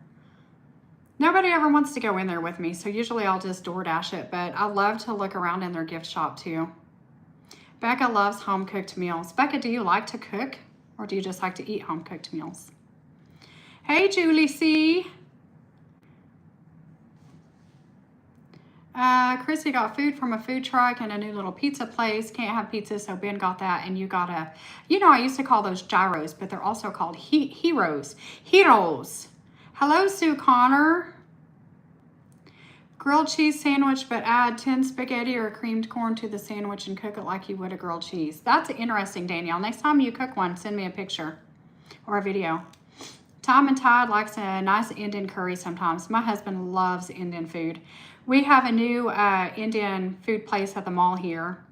Speaker 1: nobody ever wants to go in there with me, so usually I'll just DoorDash it, but I love to look around in their gift shop too. Becca loves home-cooked meals. Becca, do you like to cook or do you just like to eat home-cooked meals? Hey, Julie C. Chrissy got food from a food truck and a new little pizza place. Can't have pizza, so Ben got that, and you got a, you know, I used to call those gyros, but they're also called heroes. Heroes. Hello, Sue Connor. Grilled cheese sandwich, but add 10 spaghetti or creamed corn to the sandwich and cook it like you would a grilled cheese. That's interesting, Danielle. Next time you cook one, send me a picture or a video. Tom and Todd likes a nice Indian curry sometimes. My husband loves Indian food. We have a new Indian food place at the mall here.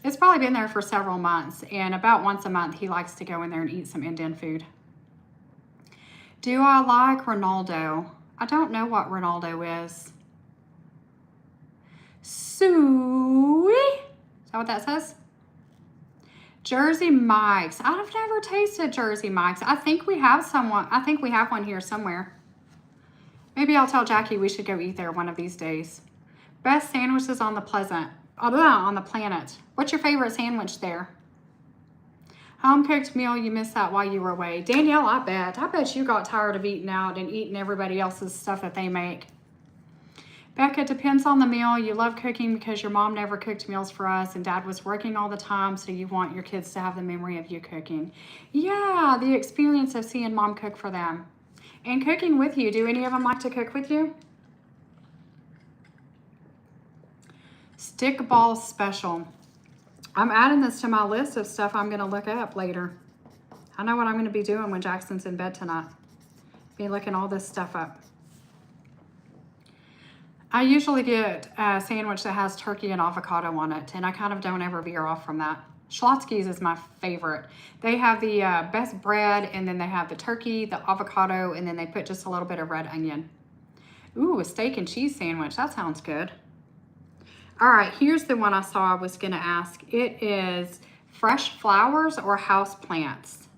Speaker 1: It's probably been there for several months, and about once a month he likes to go in there and eat some Indian food. Do I like Ronaldo? I don't know what Ronaldo is. Suey? Is that what that says? Jersey Mike's. I've never tasted Jersey Mike's. I think we have one here somewhere. Maybe I'll tell Jackie we should go eat there one of these days. Best sandwiches on the planet. What's your favorite sandwich there? Home cooked meal, you missed that while you were away. Danielle, I bet you got tired of eating out and eating everybody else's stuff that they make. Becca, depends on the meal. You love cooking because your mom never cooked meals for us and dad was working all the time, so you want your kids to have the memory of you cooking. Yeah, the experience of seeing mom cook for them. And cooking with you. Do any of them like to cook with you? Stickball special. I'm adding this to my list of stuff I'm going to look up later. I know what I'm going to be doing when Jackson's in bed tonight. Be looking all this stuff up. I usually get a sandwich that has turkey and avocado on it, and I kind of don't ever veer off from that. Schlotzsky's is my favorite. They have the best bread, and then they have the turkey, the avocado, and then they put just a little bit of red onion. Ooh, a steak and cheese sandwich. That sounds good. All right, here's the one I saw I was going to ask. It is fresh flowers or house plants.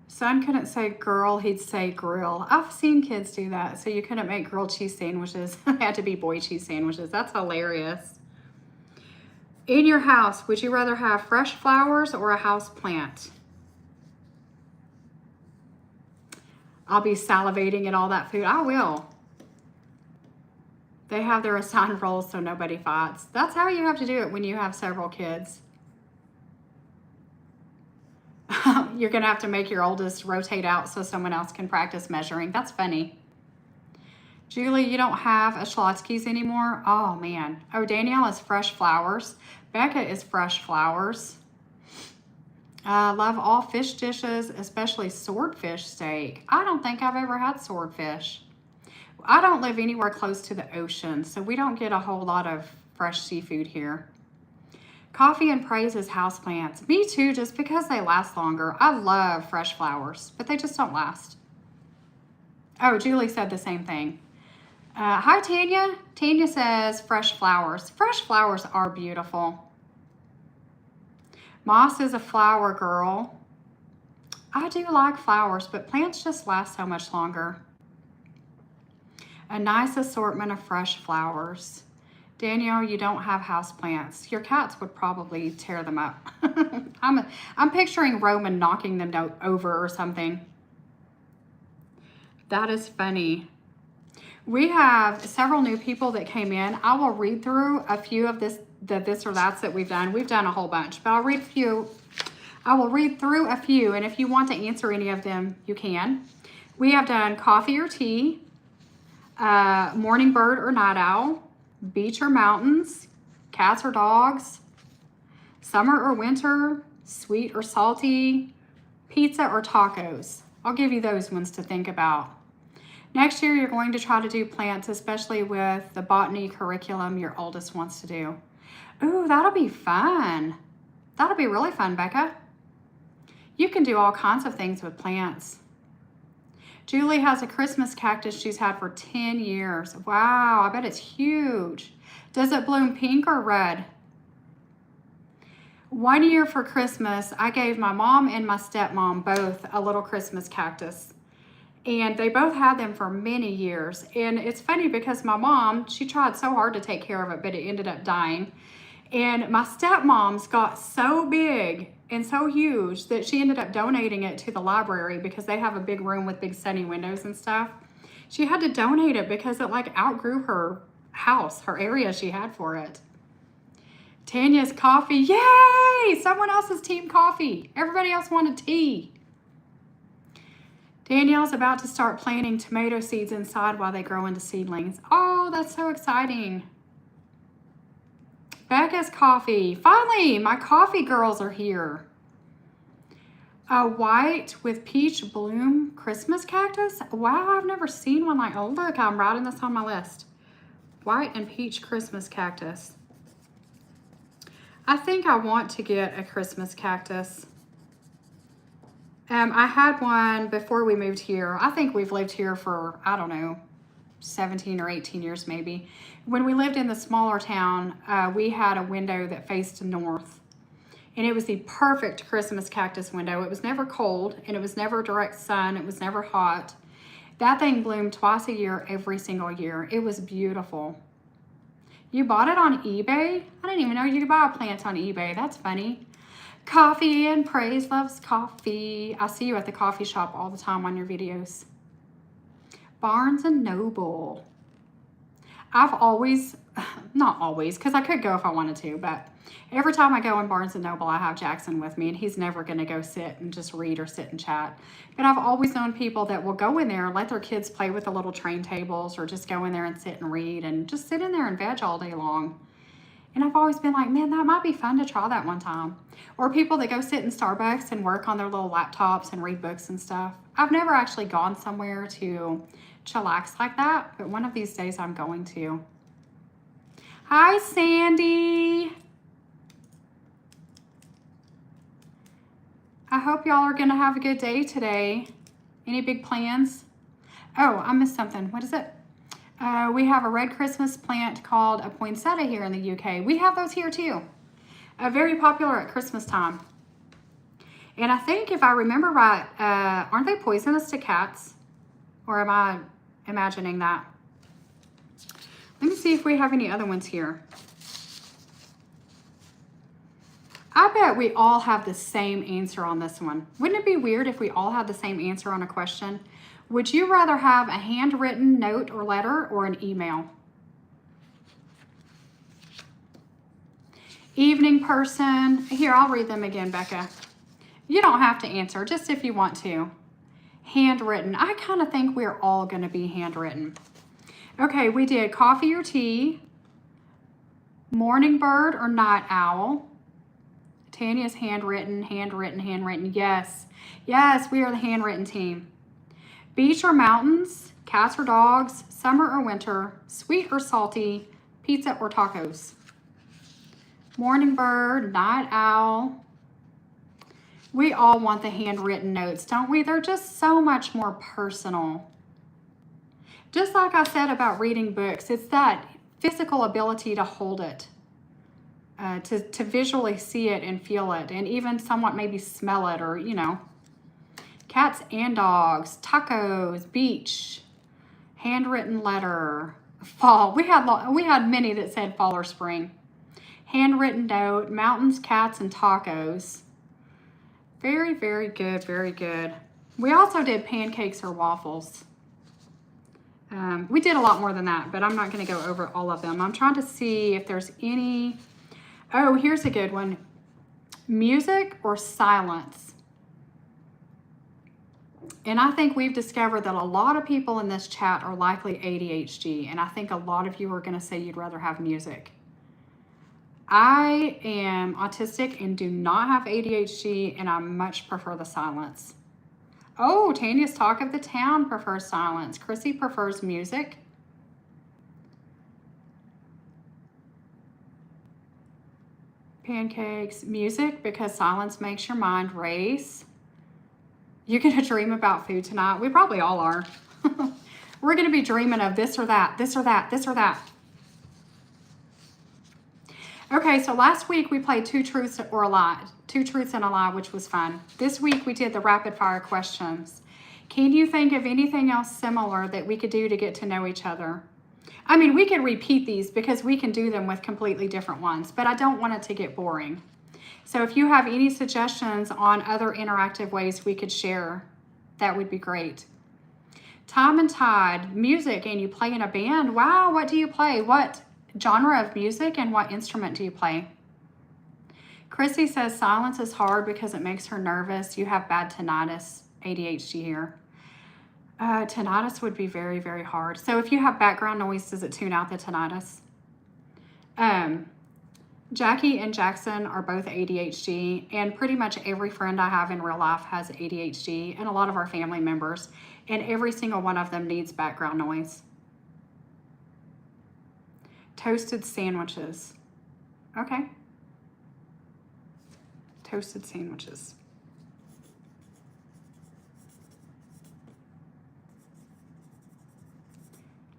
Speaker 1: Son couldn't say girl, he'd say grill. I've seen kids do that. So you couldn't make grilled cheese sandwiches. It had to be boy cheese sandwiches. That's hilarious. In your house, would you rather have fresh flowers or a house plant? I'll be salivating at all that food. I will. They have their assigned roles so nobody fights. That's how you have to do it when you have several kids. You're going to have to make your oldest rotate out so someone else can practice measuring. That's funny. Julie, you don't have a Schlotzsky's anymore? Oh, man. Oh, Danielle is fresh flowers. Becca is fresh flowers. Love all fish dishes, especially swordfish steak. I don't think I've ever had swordfish. I don't live anywhere close to the ocean, so we don't get a whole lot of fresh seafood here. Coffee and praise is houseplants. Me too, just because they last longer. I love fresh flowers, but they just don't last. Oh, Julie said the same thing. Hi, Tanya. Tanya says fresh flowers. Fresh flowers are beautiful. Moss is a flower girl. I do like flowers, but plants just last so much longer. A nice assortment of fresh flowers. Danielle, you don't have houseplants. Your cats would probably tear them up. I'm picturing Roman knocking them over or something. That is funny. We have several new people that came in. I will read through a few of this or that's that we've done. We've done a whole bunch, but I will read through a few, and if you want to answer any of them, you can. We have done coffee or tea, morning bird or night owl, beach or mountains, cats or dogs, summer or winter, sweet or salty, pizza or tacos. I'll give you those ones to think about. Next year, you're going to try to do plants, especially with the botany curriculum your oldest wants to do. Ooh, that'll be fun. That'll be really fun, Becca. You can do all kinds of things with plants. Julie has a Christmas cactus she's had for 10 years. Wow, I bet it's huge. Does it bloom pink or red? One year for Christmas, I gave my mom and my stepmom both a little Christmas cactus. And they both had them for many years. And it's funny because my mom, she tried so hard to take care of it, but it ended up dying. And my stepmom's got so big and so huge that she ended up donating it to the library because they have a big room with big sunny windows and stuff. She had to donate it because it like outgrew her house, her area she had for it. Tanya's coffee, yay! Someone else's team coffee. Everybody else wanted tea. Danielle's about to start planting tomato seeds inside while they grow into seedlings. Oh, that's so exciting. Becca's coffee. Finally, my coffee girls are here. A white with peach bloom Christmas cactus. Wow, I've never seen one like, oh look, I'm writing this on my list. White and peach Christmas cactus. I think I want to get a Christmas cactus. I had one before we moved here. I think we've lived here for, I don't know, 17 or 18 years maybe. When we lived in the smaller town, we had a window that faced north. And it was the perfect Christmas cactus window. It was never cold, and it was never direct sun. It was never hot. That thing bloomed twice a year, every single year. It was beautiful. You bought it on eBay? I didn't even know you could buy a plant on eBay. That's funny. Coffee and Praise loves coffee. I see you at the coffee shop all the time on your videos. Barnes and Noble. I've always, not always, because I could go if I wanted to, but every time I go in Barnes and Noble, I have Jackson with me, and he's never going to go sit and just read or sit and chat. But I've always known people that will go in there and let their kids play with the little train tables, or just go in there and sit and read and just sit in there and veg all day long. And I've always been like, man, that might be fun to try that one time. Or people that go sit in Starbucks and work on their little laptops and read books and stuff. I've never actually gone somewhere to chillax like that, but one of these days I'm going to. Hi, Sandy. I hope y'all are gonna have a good day today. Any big plans? Oh, I missed something. What is it? We have a red Christmas plant called a poinsettia here in the UK. We have those here too. Very popular at Christmas time. And I think if I remember right, aren't they poisonous to cats? Or am I imagining that? Let me see if we have any other ones here. I bet we all have the same answer on this one. Wouldn't it be weird if we all had the same answer on a question? Would you rather have a handwritten note or letter or an email? Evening person. Here, I'll read them again, Becca. You don't have to answer, just if you want to. Handwritten. I kind of think we're all going to be handwritten. Okay, we did coffee or tea, morning bird or night owl. Tanya's handwritten, handwritten, handwritten. Yes, yes, we are the handwritten team. Beach or mountains, cats or dogs, summer or winter, sweet or salty, pizza or tacos. Morning bird, night owl. We all want the handwritten notes, don't we? They're just so much more personal. Just like I said about reading books, it's that physical ability to hold it, to visually see it and feel it, and even somewhat maybe smell it, or, you know. Cats and dogs, tacos, beach, handwritten letter, fall. We had many that said fall or spring. Handwritten note, mountains, cats, and tacos. Very, very good, very good. We also did pancakes or waffles. We did a lot more than that, but I'm not going to go over all of them. I'm trying to see if there's any. Oh, here's a good one. Music or silence? And I think we've discovered that a lot of people in this chat are likely ADHD, and I think a lot of you are going to say you'd rather have music. I am autistic and do not have ADHD, and I much prefer the silence. Oh, Tanya's talk of the town prefers silence. Chrissy prefers music. Pancakes, music, because silence makes your mind race. You're going to dream about food tonight. We probably all are. We're going to be dreaming of this or that, this or that, this or that. Okay, so last week we played Two Truths or a Lie. Two Truths and a Lie, which was fun. This week we did the rapid fire questions. Can you think of anything else similar that we could do to get to know each other? I mean, we could repeat these because we can do them with completely different ones, but I don't want it to get boring. So if you have any suggestions on other interactive ways we could share, that would be great. Time and Tide, music, and you play in a band. Wow, what do you play? What genre of music and what instrument do you play? Chrissy says silence is hard because it makes her nervous. You have bad tinnitus, ADHD here. Tinnitus would be very, very hard. So if you have background noise, does it tune out the tinnitus? Jackie and Jackson are both ADHD, and pretty much every friend I have in real life has ADHD, and a lot of our family members, and every single one of them needs background noise. Toasted sandwiches. Okay. toasted sandwiches.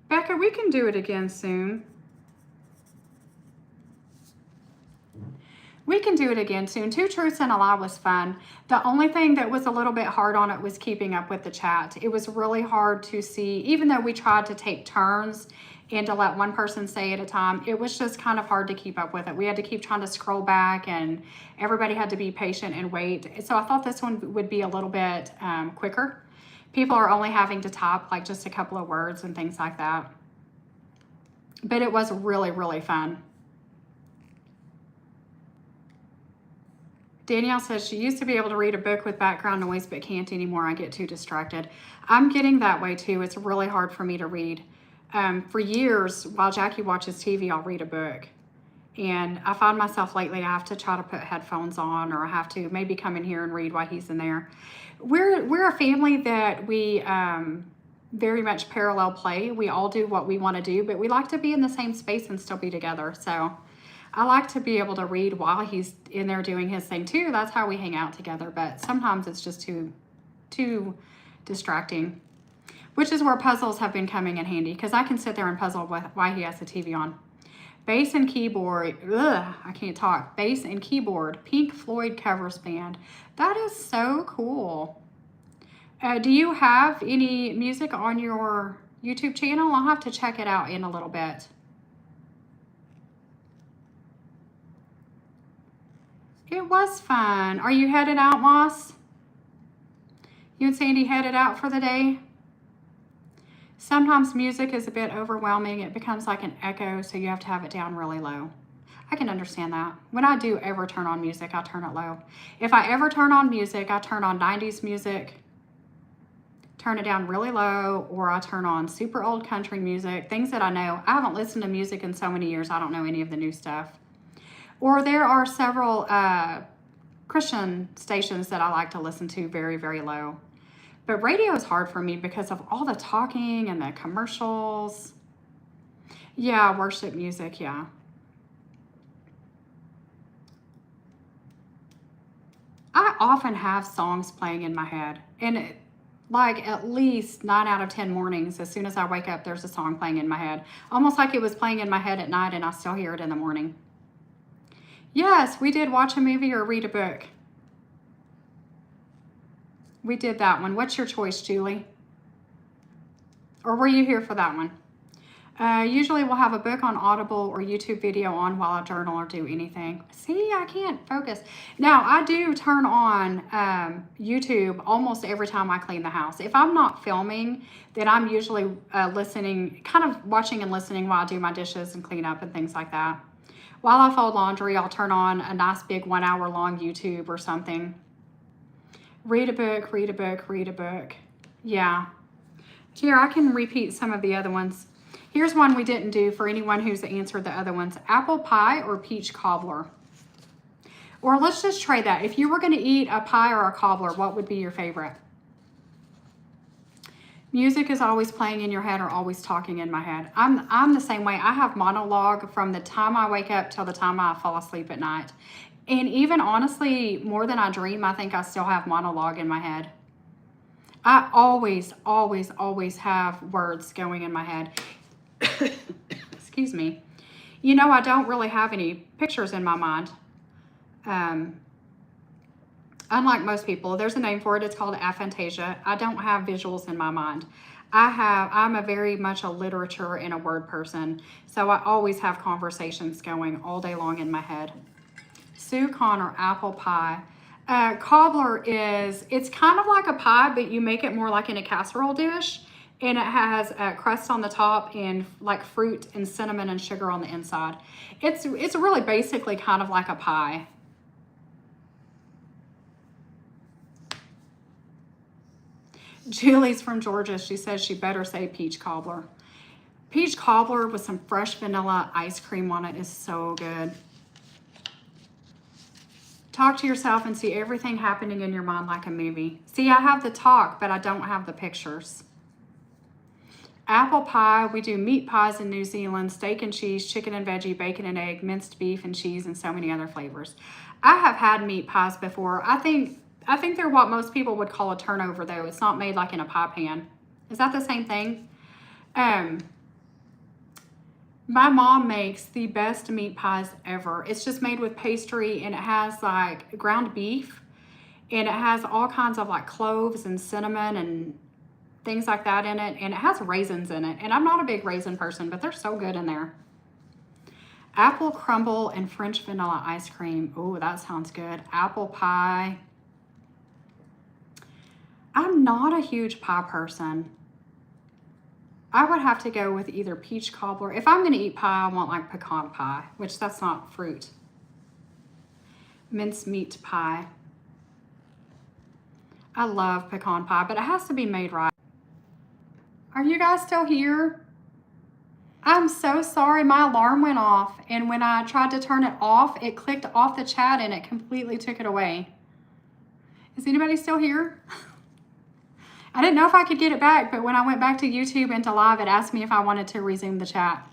Speaker 1: Becca, we can do it again soon. We can do it again soon. Two Truths and a Lie was fun. The only thing that was a little bit hard on it was keeping up with the chat. It was really hard to see, even though we tried to take turns and to let one person say at a time, it was just kind of hard to keep up with it. We had to keep trying to scroll back and everybody had to be patient and wait. So I thought this one would be a little bit quicker. People are only having to type like just a couple of words and things like that. But it was really, really fun. Danielle says she used to be able to read a book with background noise, but can't anymore. I get too distracted. I'm getting that way too. It's really hard for me to read. For years, while Jackie watches TV, I'll read a book. And I find myself lately, I have to try to put headphones on, or I have to maybe come in here and read while he's in there. We're a family that we very much parallel play. We all do what we want to do, but we like to be in the same space and still be together. So I like to be able to read while he's in there doing his thing too. That's how we hang out together. But sometimes it's just too distracting, which is where puzzles have been coming in handy, because I can sit there and puzzle with why he has the TV on. Bass and keyboard. Ugh, I can't talk. Bass and keyboard. Pink Floyd covers band. That is so cool. Do you have any music on your YouTube channel? I'll have to check it out in a little bit. It was fun. Are you headed out, Moss? You and Sandy headed out for the day? Sometimes music is a bit overwhelming. It becomes like an echo, so you have to have it down really low. I can understand that. When I do ever turn on music, I turn it low. If I ever turn on music, I turn on 90s music, turn it down really low, or I turn on super old country music, things that I know. I haven't listened to music in so many years, I don't know any of the new stuff. Or there are several Christian stations that I like to listen to very, very low. But radio is hard for me because of all the talking and the commercials. Yeah, worship music, yeah. I often have songs playing in my head. And like at least 9 out of 10 mornings, as soon as I wake up, there's a song playing in my head. Almost like it was playing in my head at night and I still hear it in the morning. Yes, we did watch a movie or read a book. We did that one. What's your choice, Julie? Or were you here for that one? Usually we'll have a book on Audible or YouTube video on while I journal or do anything. See, I can't focus. Now, I do turn on YouTube almost every time I clean the house. If I'm not filming, then I'm usually listening, kind of watching and listening while I do my dishes and clean up and things like that. While I fold laundry, I'll turn on a nice big 1 hour long YouTube or something. Read a book, read a book, read a book. Yeah. Here, I can repeat some of the other ones. Here's one we didn't do for anyone who's answered the other ones. Apple pie or peach cobbler? Or let's just trade that. If you were going to eat a pie or a cobbler, what would be your favorite? Music is always playing in your head or always talking in my head. I'm the same way. I have monologue from the time I wake up till the time I fall asleep at night. And even honestly, more than I dream, I think I still have monologue in my head. I always, always, always have words going in my head. Excuse me. You know, I don't really have any pictures in my mind. Unlike most people, there's a name for it. It's called aphantasia. I don't have visuals in my mind. I'm a very much a literature and a word person. So I always have conversations going all day long in my head. Sue Connor, apple pie. Cobbler it's kind of like a pie, but you make it more like in a casserole dish. And it has a crust on the top and like fruit and cinnamon and sugar on the inside. It's really basically kind of like a pie. Julie's from Georgia. She says she better say peach cobbler. Peach cobbler with some fresh vanilla ice cream on it is so good. Talk to yourself and see everything happening in your mind like a movie. See, I have the talk, but I don't have the pictures. Apple pie, we do meat pies in New Zealand, steak and cheese, chicken and veggie, bacon and egg, minced beef and cheese, and so many other flavors. I have had meat pies before. I think they're what most people would call a turnover, though. It's not made like in a pie pan. Is that the same thing? My mom makes the best meat pies ever. It's just made with pastry, and it has like ground beef, and it has all kinds of like cloves and cinnamon and things like that in it, and it has raisins in it. And I'm not a big raisin person, but they're so good in there. Apple crumble and French vanilla ice cream. Oh, that sounds good. Apple pie. I'm not a huge pie person. I would have to go with either peach cobbler. If I'm going to eat pie, I want like pecan pie, which that's not fruit. Mincemeat pie. I love pecan pie, but it has to be made right. Are you guys still here? I'm so sorry. My alarm went off, and when I tried to turn it off, it clicked off the chat and it completely took it away. Is anybody still here? I didn't know if I could get it back, but when I went back to YouTube and to live, it asked me if I wanted to resume the chat.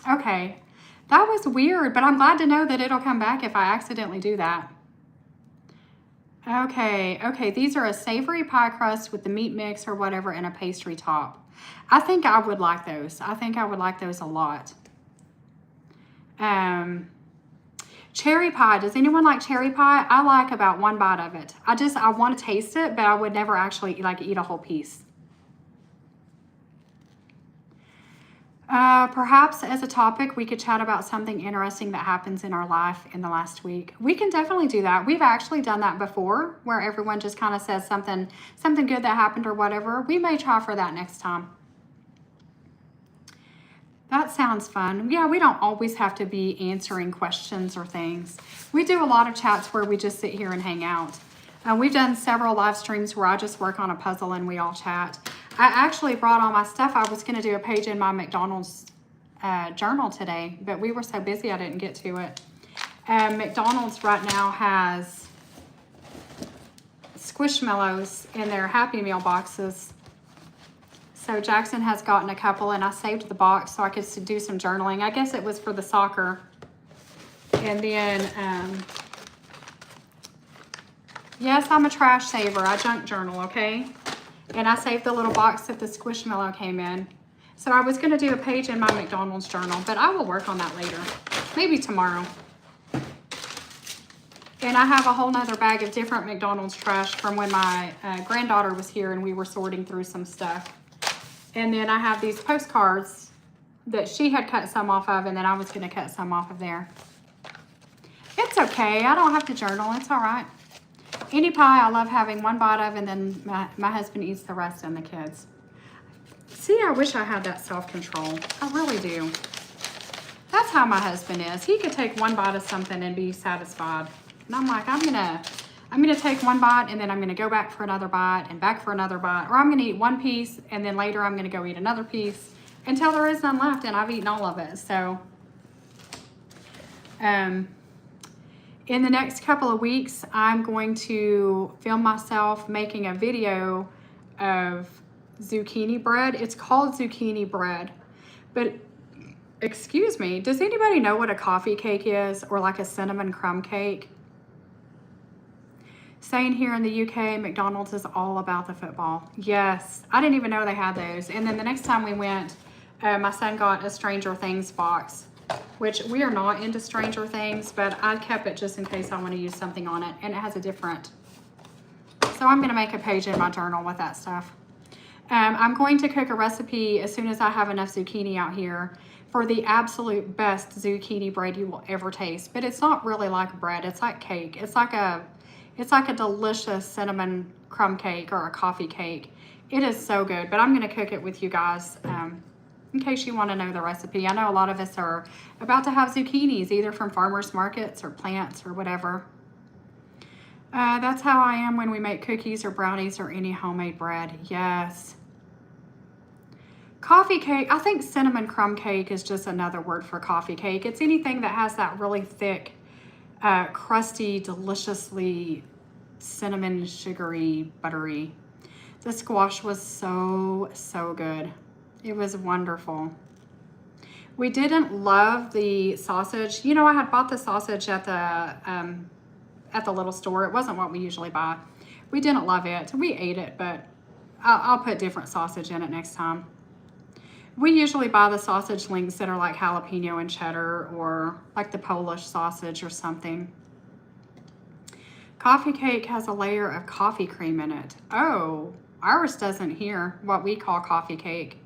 Speaker 1: Okay, that was weird, but I'm glad to know that it'll come back if I accidentally do that. Okay, these are a savory pie crust with the meat mix or whatever and a pastry top. I think I would like those. I think I would like those a lot. Cherry pie. Does anyone like cherry pie? I like about one bite of it. I want to taste it, but I would never actually eat a whole piece. Perhaps as a topic, we could chat about something interesting that happens in our life in the last week. We can definitely do that. We've actually done that before, where everyone just kind of says something good that happened or whatever. We may try for that next time. That sounds fun. Yeah, we don't always have to be answering questions or things. We do a lot of chats where we just sit here and hang out. We've done several live streams where I just work on a puzzle and we all chat. I actually brought all my stuff. I was going to do a page in my McDonald's journal today, but we were so busy I didn't get to it. McDonald's right now has Squishmallows in their Happy Meal boxes. So Jackson has gotten a couple, and I saved the box so I could do some journaling. I guess it was for the soccer. And then, yes, I'm a trash saver. I junk journal, okay? And I saved the little box that the Squishmallow came in. So I was going to do a page in my McDonald's journal, but I will work on that later. Maybe tomorrow. And I have a whole nother bag of different McDonald's trash from when my granddaughter was here and we were sorting through some stuff. And then I have these postcards that she had cut some off of, and then I was going to cut some off of there. It's okay. I don't have to journal. It's all right. Any pie I love having one bite of, and then my husband eats the rest and the kids. See, I wish I had that self-control. I really do. That's how my husband is. He could take one bite of something and be satisfied. And I'm like, I'm gonna take one bite, and then I'm gonna go back for another bite and back for another bite. Or I'm gonna eat one piece, and then later I'm gonna go eat another piece until there is none left and I've eaten all of it. So, in the next couple of weeks, I'm going to film myself making a video of zucchini bread. It's called zucchini bread, but excuse me, does anybody know what a coffee cake is, or like a cinnamon crumb cake? Saying here in the UK, McDonald's is all about the football. Yes, I didn't even know they had those. And then the next time we went, my son got a Stranger Things box, which we are not into Stranger Things, but I kept it just in case I want to use something on it. And it has a different, so I'm going to make a page in my journal with that stuff. I'm going to cook a recipe as soon as I have enough zucchini out here for the absolute best zucchini bread you will ever taste. But it's not really like bread. It's like cake. It's like a delicious cinnamon crumb cake or a coffee cake. It is so good, but I'm going to cook it with you guys in case you want to know the recipe. I know a lot of us are about to have zucchinis, either from farmers markets or plants or whatever. That's how I am when we make cookies or brownies or any homemade bread. Yes. Coffee cake, I think cinnamon crumb cake is just another word for coffee cake. It's anything that has that really thick, crusty, deliciously cinnamon, sugary, buttery. The squash was so, so good. It was wonderful. We didn't love the sausage. You know, I had bought the sausage at the little store. It wasn't what we usually buy. We didn't love it. We ate it, but I'll put different sausage in it next time. We usually buy the sausage links that are like jalapeno and cheddar, or like the Polish sausage or something. Coffee cake has a layer of coffee cream in it. Oh, ours doesn't here, what we call coffee cake.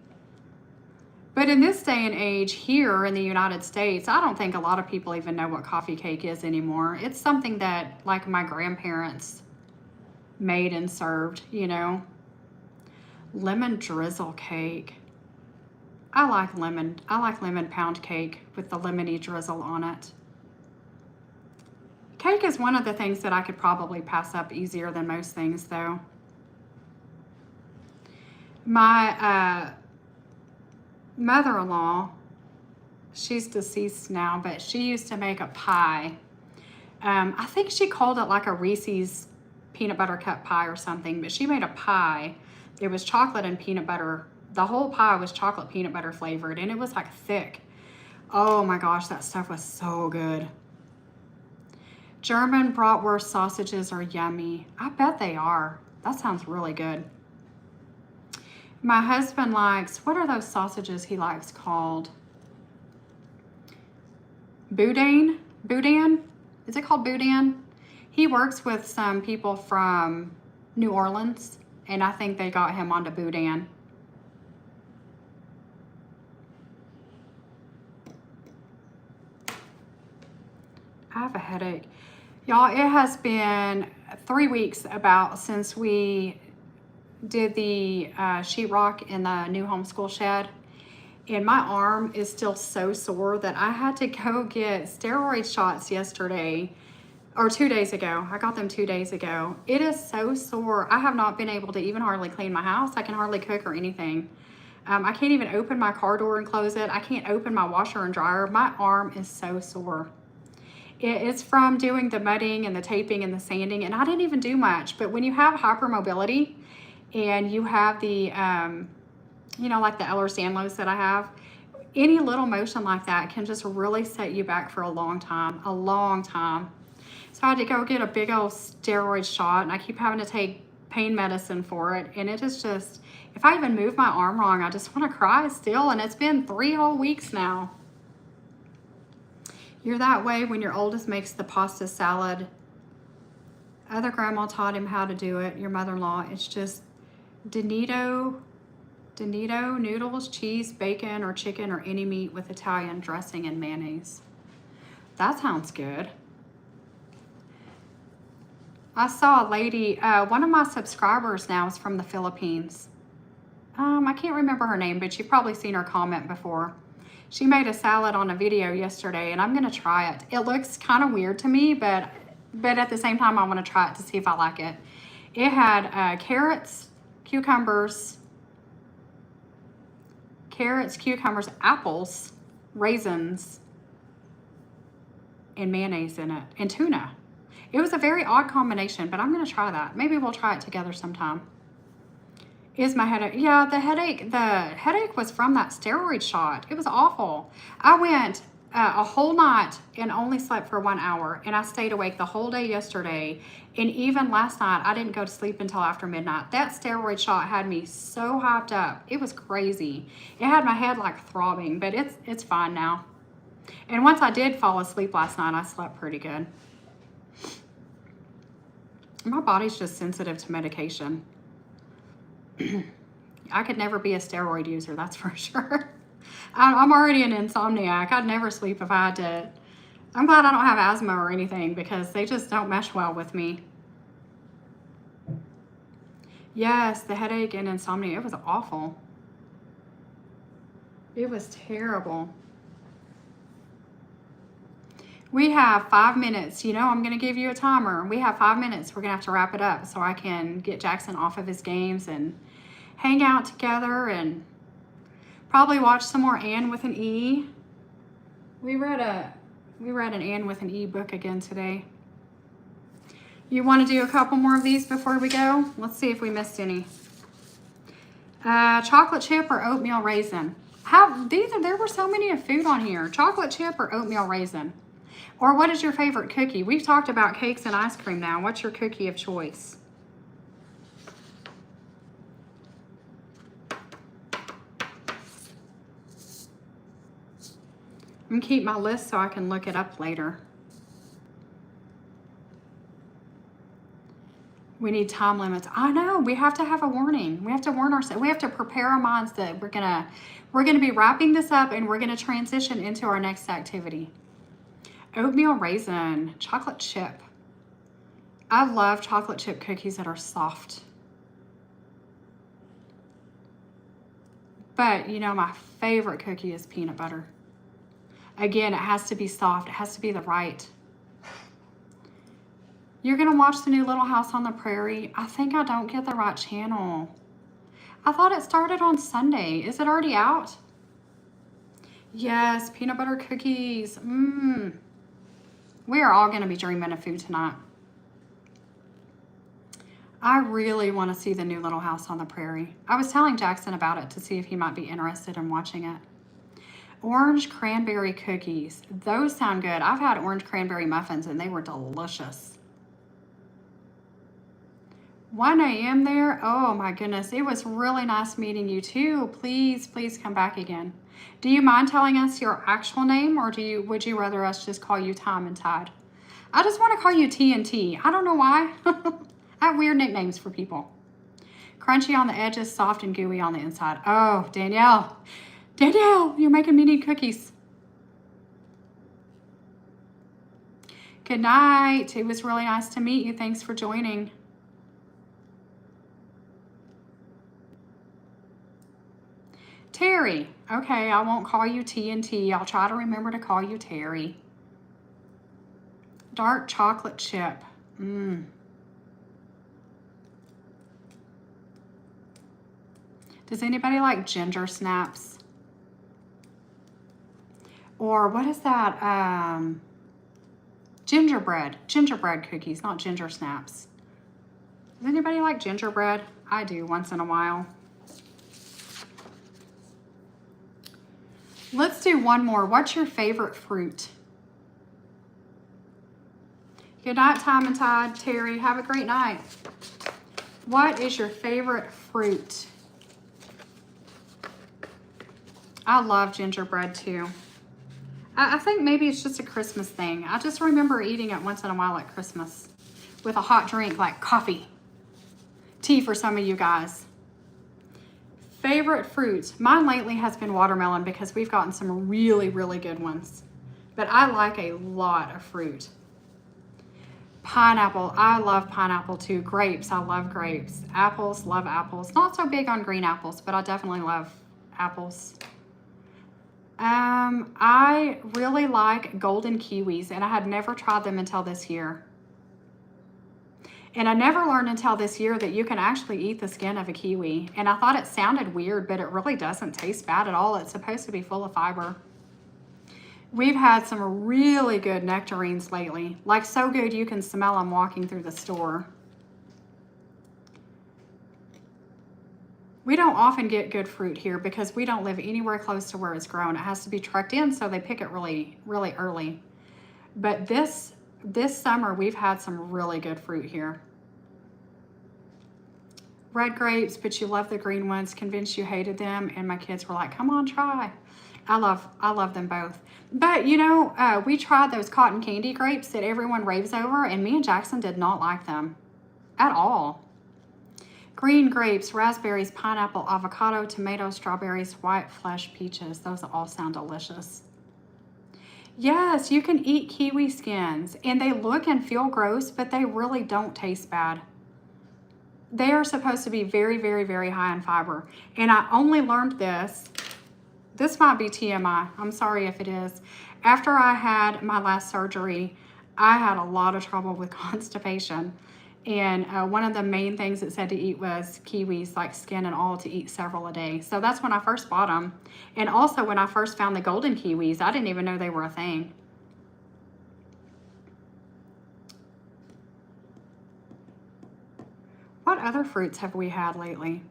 Speaker 1: But in this day and age here in the United States, I don't think a lot of people even know what coffee cake is anymore. It's something that like my grandparents made and served, you know. Lemon drizzle cake. I like lemon pound cake with the lemony drizzle on it. Cake is one of the things that I could probably pass up easier than most things though. My mother-in-law, she's deceased now, but she used to make a pie. I think she called it like a Reese's peanut butter cup pie or something, but she made a pie. It was chocolate and peanut butter. The whole pie was chocolate peanut butter flavored, and it was like thick. Oh my gosh, that stuff was so good. German bratwurst sausages are yummy. I bet they are. That sounds really good. My husband likes, what are those sausages he likes called? Boudin? Boudin? Is it called Boudin? He works with some people from New Orleans, and I think they got him onto Boudin. I have a headache. Y'all, it has been 3 weeks about since we did the sheetrock in the new homeschool shed, and my arm is still so sore that I had to go get steroid shots yesterday, or 2 days ago. I got them 2 days ago. It is so sore. I have not been able to even hardly clean my house. I can hardly cook or anything. I can't even open my car door and close it. I can't open my washer and dryer. My arm is so sore. It's from doing the mudding and the taping and the sanding, and I didn't even do much. But when you have hypermobility and you have the, you know, like the Ehlers-Danlos that I have, any little motion like that can just really set you back for a long time, So I had to go get a big old steroid shot, and I keep having to take pain medicine for it. And it is just, if I even move my arm wrong, I just want to cry still. And it's been 3 whole weeks now. You're that way when your oldest makes the pasta salad. Other grandma taught him how to do it, your mother-in-law. It's just Donito noodles, cheese, bacon, or chicken, or any meat with Italian dressing and mayonnaise. That sounds good. I saw a lady, one of my subscribers now is from the Philippines. I can't remember her name, but you've probably seen her comment before. She made a salad on a video yesterday, and I'm gonna try it. It looks kind of weird to me, but at the same time, I wanna try it to see if I like it. It had carrots, cucumbers, apples, raisins, and mayonnaise in it, and tuna. It was a very odd combination, but I'm gonna try that. Maybe we'll try it together sometime. Is my headache? Yeah, the headache was from that steroid shot. It was awful. I went a whole night and only slept for 1 hour, and I stayed awake the whole day yesterday, and even last night I didn't go to sleep until after midnight. That steroid shot had me so hyped up. It was crazy. It had my head like throbbing, but it's fine now. And once I did fall asleep last night, I slept pretty good. My body's just sensitive to medication. I could never be a steroid user, that's for sure. I'm already an insomniac. I'd never sleep if I had to. I'm glad I don't have asthma or anything, because they just don't mesh well with me. Yes, the headache and insomnia, it was awful. It was terrible. We have 5 minutes. You know, I'm going to give you a timer. We have 5 minutes. We're going to have to wrap it up so I can get Jackson off of his games and hang out together and probably watch some more Anne with an E. We read an Anne with an E book again today. You want to do a couple more of these before we go? Let's see if we missed any. Chocolate chip or oatmeal raisin? There were so many of food on here. Chocolate chip or oatmeal raisin? Or what is your favorite cookie? We've talked about cakes and ice cream now. What's your cookie of choice? I'm gonna keep my list so I can look it up later. We need time limits. I know, we have to have a warning. We have to warn ourselves. We have to prepare our minds that we're gonna be wrapping this up and we're gonna transition into our next activity. Oatmeal raisin, chocolate chip. I love chocolate chip cookies that are soft. But you know, my favorite cookie is peanut butter. Again, it has to be soft. It has to be the right. You're gonna watch the new Little House on the Prairie. I think I don't get the right channel. I thought it started on Sunday. Is it already out? Yes, peanut butter cookies. We are all gonna be dreaming of food tonight. I really want to see the new Little House on the Prairie. I was telling Jackson about it to see if he might be interested in watching it. Orange cranberry cookies. Those sound good. I've had orange cranberry muffins and they were delicious. 1 a.m. there. Oh my goodness. It was really nice meeting you too. Please, please come back again. Do you mind telling us your actual name or would you rather us just call you Time and Tide? I just want to call you TNT. I don't know why. I have weird nicknames for people. Crunchy on the edges, soft and gooey on the inside. Oh, Danielle. Danielle, you're making me need cookies. Good night. It was really nice to meet you. Thanks for joining. Terry. Okay, I won't call you TNT. I'll try to remember to call you Terry. Dark chocolate chip. Does anybody like ginger snaps? Or what is that? Gingerbread cookies, not ginger snaps. Does anybody like gingerbread? I do once in a while. Let's do one more. What's your favorite fruit? Good night, Time and Tide. Terry, have a great night. What is your favorite fruit? I love gingerbread too. I think maybe it's just a Christmas thing. I just remember eating it once in a while at Christmas with a hot drink like coffee. Tea for some of you guys. Favorite fruit. Mine lately has been watermelon because we've gotten some really, really good ones. But I like a lot of fruit. Pineapple. I love pineapple too. Grapes. I love grapes. Apples. Love apples. Not so big on green apples, but I definitely love apples. I really like golden kiwis, and I had never tried them until this year. And I never learned until this year that you can actually eat the skin of a kiwi. And I thought it sounded weird, but it really doesn't taste bad at all. It's supposed to be full of fiber. We've had some really good nectarines lately. Like so good you can smell them walking through the store. We don't often get good fruit here because we don't live anywhere close to where it's grown. It has to be trucked in, so they pick it really, really early. But this summer, we've had some really good fruit here. Red grapes, but you love the green ones. Convinced you hated them, and my kids were like, come on, try. I love them both. But, you know, we tried those cotton candy grapes that everyone raves over, and me and Jackson did not like them at all. Green grapes, raspberries, pineapple, avocado, tomato, strawberries, white flesh, peaches. Those all sound delicious. Yes, you can eat kiwi skins, and they look and feel gross, but they really don't taste bad. They are supposed to be very, very, very high in fiber. And I only learned this might be TMI. I'm sorry if it is. After I had my last surgery, I had a lot of trouble with constipation. And one of the main things it said to eat was kiwis, like skin and all, to eat several a day. So that's when I first bought them. And also when I first found the golden kiwis, I didn't even know they were a thing. What other fruits have we had lately?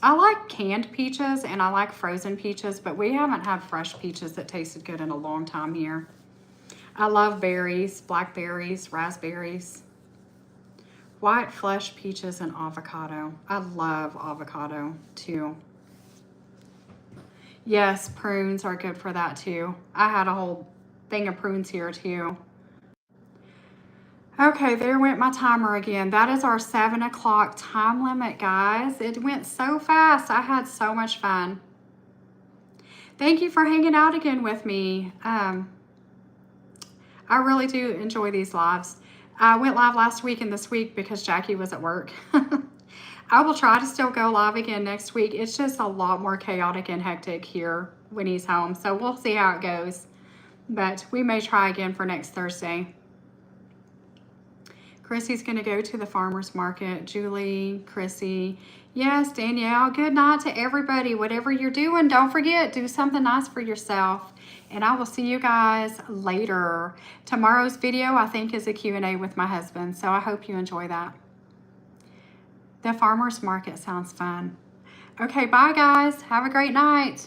Speaker 1: I like canned peaches and I like frozen peaches, but we haven't had fresh peaches that tasted good in a long time here. I love berries, blackberries, raspberries, white flesh peaches, and avocado. I love avocado too. Yes, prunes are good for that too. I had a whole thing of prunes here too. Okay, there went my timer again. That is our 7 o'clock time limit, guys. It went so fast. I had so much fun. Thank you for hanging out again with me. I really do enjoy these lives. I went live last week and this week because Jackie was at work. I will try to still go live again next week. It's just a lot more chaotic and hectic here when he's home. So we'll see how it goes. But we may try again for next Thursday. Chrissy's going to go to the farmer's market. Julie, Chrissy. Yes, Danielle. Good night to everybody. Whatever you're doing, don't forget, do something nice for yourself. And I will see you guys later. Tomorrow's video, I think, is a Q&A with my husband. So I hope you enjoy that. The farmer's market sounds fun. Okay, bye, guys. Have a great night.